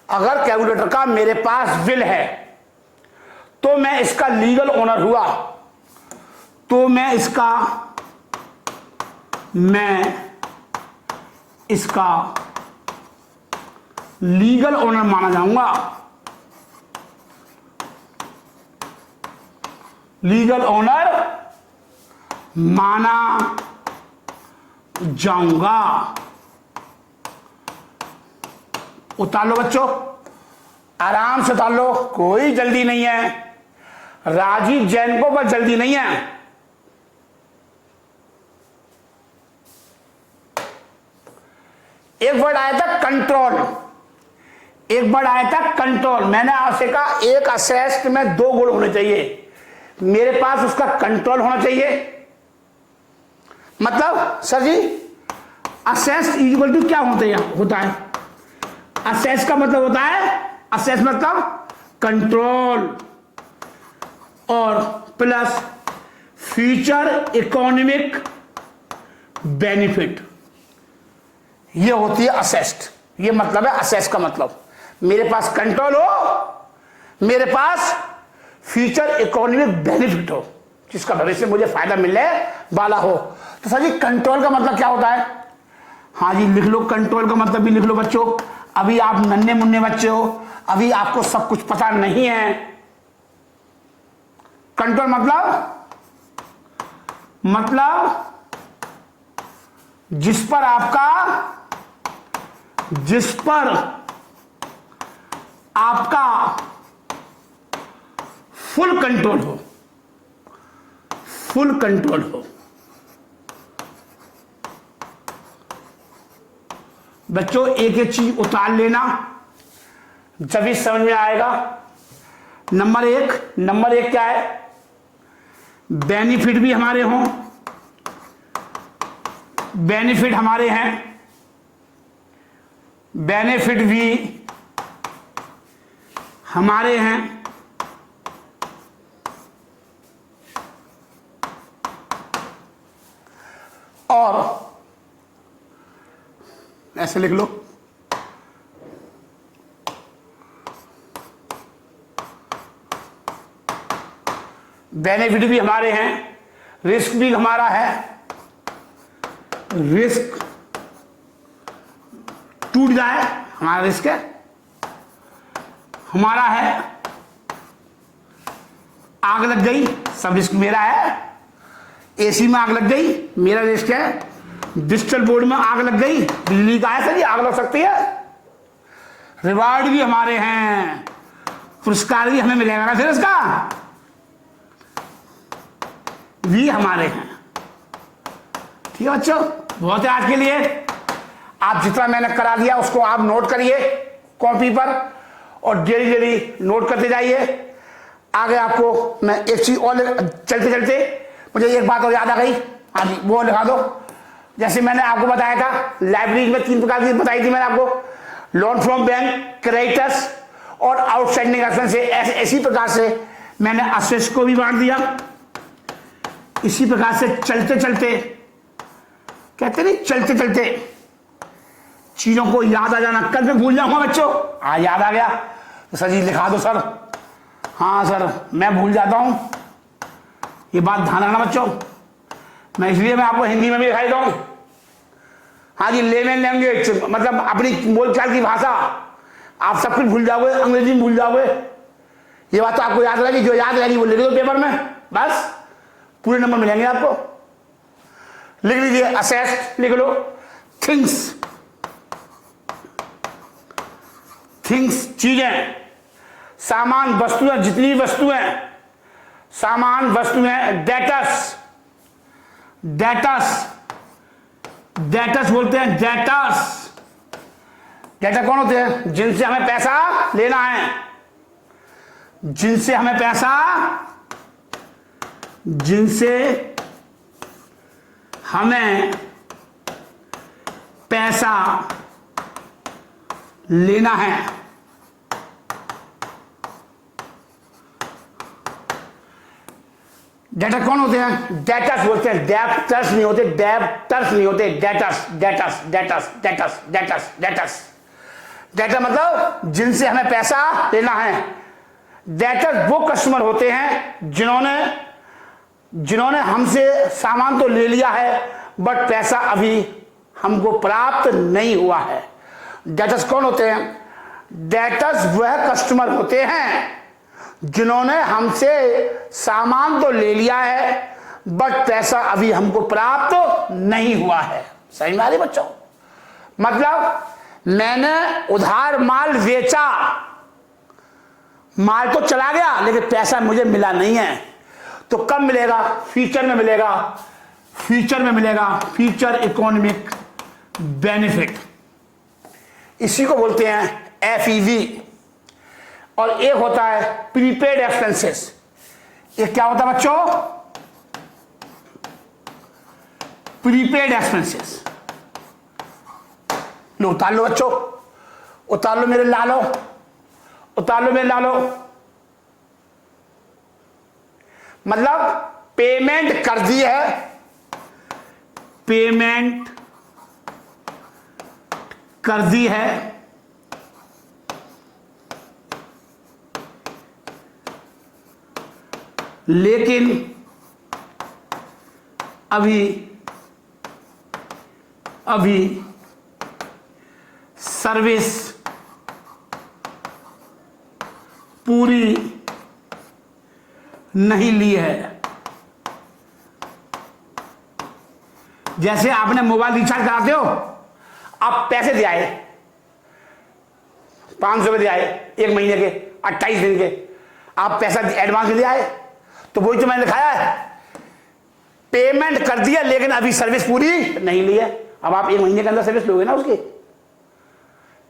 अगर कैलकुलेटर का मेरे पास बिल है, तो मैं इसका लीगल ओनर हुआ, तो मैं इसका लीगल ओनर माना जाऊंगा, लीगल ओनर माना जाऊंगा। उतार लो बच्चों, आराम से उतार लो, कोई जल्दी नहीं है, राजीव जैन को बस जल्दी नहीं है। एक वर्ड आया था कंट्रोल, मैंने आपसे कहा एक असेस्ट में दो गुण होने चाहिए, मेरे पास उसका कंट्रोल होना चाहिए। मतलब sir ji asset equal to क्या होता है, असेस का मतलब होता है, असेस मतलब कंट्रोल और प्लस फ्यूचर इकोनॉमिक बेनिफिट, ये होती है असेस्ट। ये मतलब है असेस का मतलब, मेरे पास कंट्रोल हो, मेरे पास फ्यूचर इकोनॉमिक बेनिफिट हो, जिसका भविष्य मुझे फायदा मिलने वाला हो। तो सर जी कंट्रोल का मतलब क्या होता है, हाँ जी लिख लो, कंट्रोल का मतलब भी लिख लो बच्चों। अभी आप नन्हे मुन्ने बच्चे हो, अभी आपको सब कुछ पता नहीं है। कंट्रोल मतलब जिस पर आपका फुल कंट्रोल हो, बच्चों एक एक चीज उतार लेना, जब ही समझ में आएगा। नंबर एक क्या है, बेनिफिट भी हमारे हों, बेनिफिट हमारे हैं, बेनिफिट भी हमारे हैं, और ऐसे लिख लो, बेनिफिट भी हमारे हैं, रिस्क भी हमारा है, रिस्क टूट जाए हमारा रिस्क है, हमारा है, आग लग गई सब रिस्क मेरा है, एसी में आग लग गई मेरा रिस्क है, डिजिटल बोर्ड में आग लग गई बिजली का है, सर ये आग लग सकती है, रिवार्ड भी हमारे हैं, पुरस्कार भी हमें मिलेगा ना फिर इसका, भी हमारे हैं। ठीक है बच्चों, बहुत है आज के लिए। आप जितना मैंने करा दिया उसको आप नोट करिए कॉपी पर और डेली डेली नोट करते जाइए। आगे आपको मैं एक चीज और चलते चलते मुझे एक बात और याद आ गई, हाँ जी वो लिखा दो। जैसे मैंने आपको बताया था लाइब्रेरी में 3 प्रकार की बताई थी मैंने आपको, लोन फ्रॉम बैंक, क्रेडिटर्स और आउटस्टैंडिंग एक्सपेंस से। इसी प्रकार से मैंने असेट्स को भी बांट दिया। इसी प्रकार से चलते चलते कहते नहीं, चलते चलते चीजों को याद आ जाना, कल मैं भूल जाऊंगा बच्चों, आज याद आ गया तो सर जी लिखा दो सर, हाँ सर मैं भूल जाता हूं, ये बात ध्यान रखना बच्चों। मैं इसलिए मैं आपको हिंदी में भी दिखाई दूं, हाँ जी लेमन लैंग्वेज मतलब अपनी बोलचाल की भाषा, आप सब कुछ भूल जाओगे, अंग्रेजी में भूल जाओगे, ये बात तो आपको याद रहेगी, जो याद रहेगी वो लिख दो पेपर में, बस पूरे नंबर मिलेंगे आपको। लिख लीजिए असेट, लिख लो थिंग्स, थिंग्स चीजें, सामान वस्तुएं, जितनी वस्तुएं, सामान वस्तुएं, डेटर्स, डेटर्स, डेटर्स बोलते हैं, डेटर्स, डेटर कौन होते हैं? जिनसे हमें पैसा लेना है, जिनसे हमें पैसा, जिनसे हमें पैसा लेना है। डेटर कौन होते हैं? डेटर्स बोलते हैं, डेप्टर्स नहीं होते, डेप्टर्स नहीं होते, debtors, debtors, debtors, debtors, debtors, debtors. Debtor मतलब जिनसे हमें पैसा लेना है। डेटर्स वो कस्टमर होते हैं जिन्होंने हमसे सामान तो ले लिया है बट पैसा अभी हमको प्राप्त नहीं हुआ है। डेटर्स कौन होते हैं? डेटर्स वह कस्टमर होते हैं जिन्होंने हमसे सामान तो ले लिया है बट पैसा अभी हमको प्राप्त नहीं हुआ है। सही में आ रही बच्चों? मतलब मैंने उधार माल बेचा, माल तो चला गया लेकिन पैसा मुझे मिला नहीं है, तो कब मिलेगा? फ्यूचर में मिलेगा, फ्यूचर में मिलेगा, फ्यूचर इकोनॉमिक बेनिफिट, इसी को बोलते हैं FEV। और एक होता है प्रीपेड एक्सपेंसेस। ये क्या होता है बच्चों? Prepaid expenses. लो उतार लो बच्चों, उतार लो मेरे लालो, उतार लो मेरे लालो। मतलब पेमेंट कर दी है, पेमेंट कर दी है, लेकिन अभी सर्विस पूरी नहीं ली है। जैसे आपने मोबाइल रिचार्ज कराते हो, आप पैसे दे आए, 500 रुपये दे आए 1 महीने के, 28 दिन के, आप पैसा एडवांस दे आए, तो वही तो मैंने दिखाया है, पेमेंट कर दिया लेकिन अभी सर्विस पूरी नहीं ली है। अब आप 1 महीने के अंदर सर्विस लोगे ना उसकी,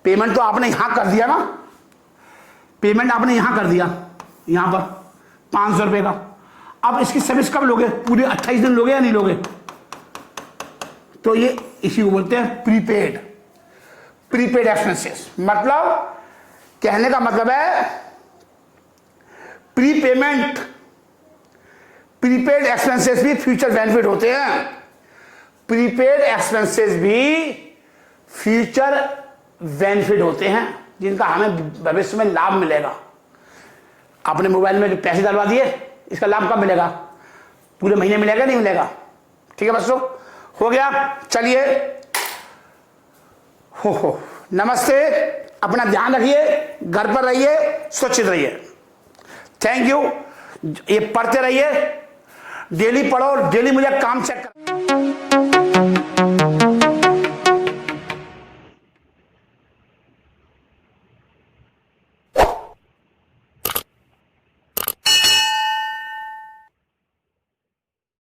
पेमेंट तो आपने यहां कर दिया ना, पेमेंट आपने यहां कर दिया, यहां पर 500 रुपये का। अब इसकी सर्विस कब लोगे? पूरे 28 दिन लोगे या नहीं लोगे? तो ये इसी को बोलते हैं प्रीपेड। प्रीपेड एक्सपेंसेस मतलब कहने का मतलब है प्रीपेमेंट, प्रीपेड एक्सपेंसेस भी फ्यूचर बेनिफिट होते हैं। प्रीपेड एक्सपेंसेस भी फ्यूचर बेनिफिट होते हैं जिनका हमें भविष्य में लाभ मिलेगा। आपने मोबाइल में जो पैसे डलवा दिए, इसका लाभ कब मिलेगा? पूरे महीने मिलेगा, नहीं मिलेगा? ठीक है बच्चों, हो गया। चलिए, हो नमस्ते, अपना ध्यान रखिए, घर पर रहिए, सुरक्षित रहिए। Thank you. ये पढ़ते रहिए, डेली पढ़ो, डेली मुझे काम चेक कर।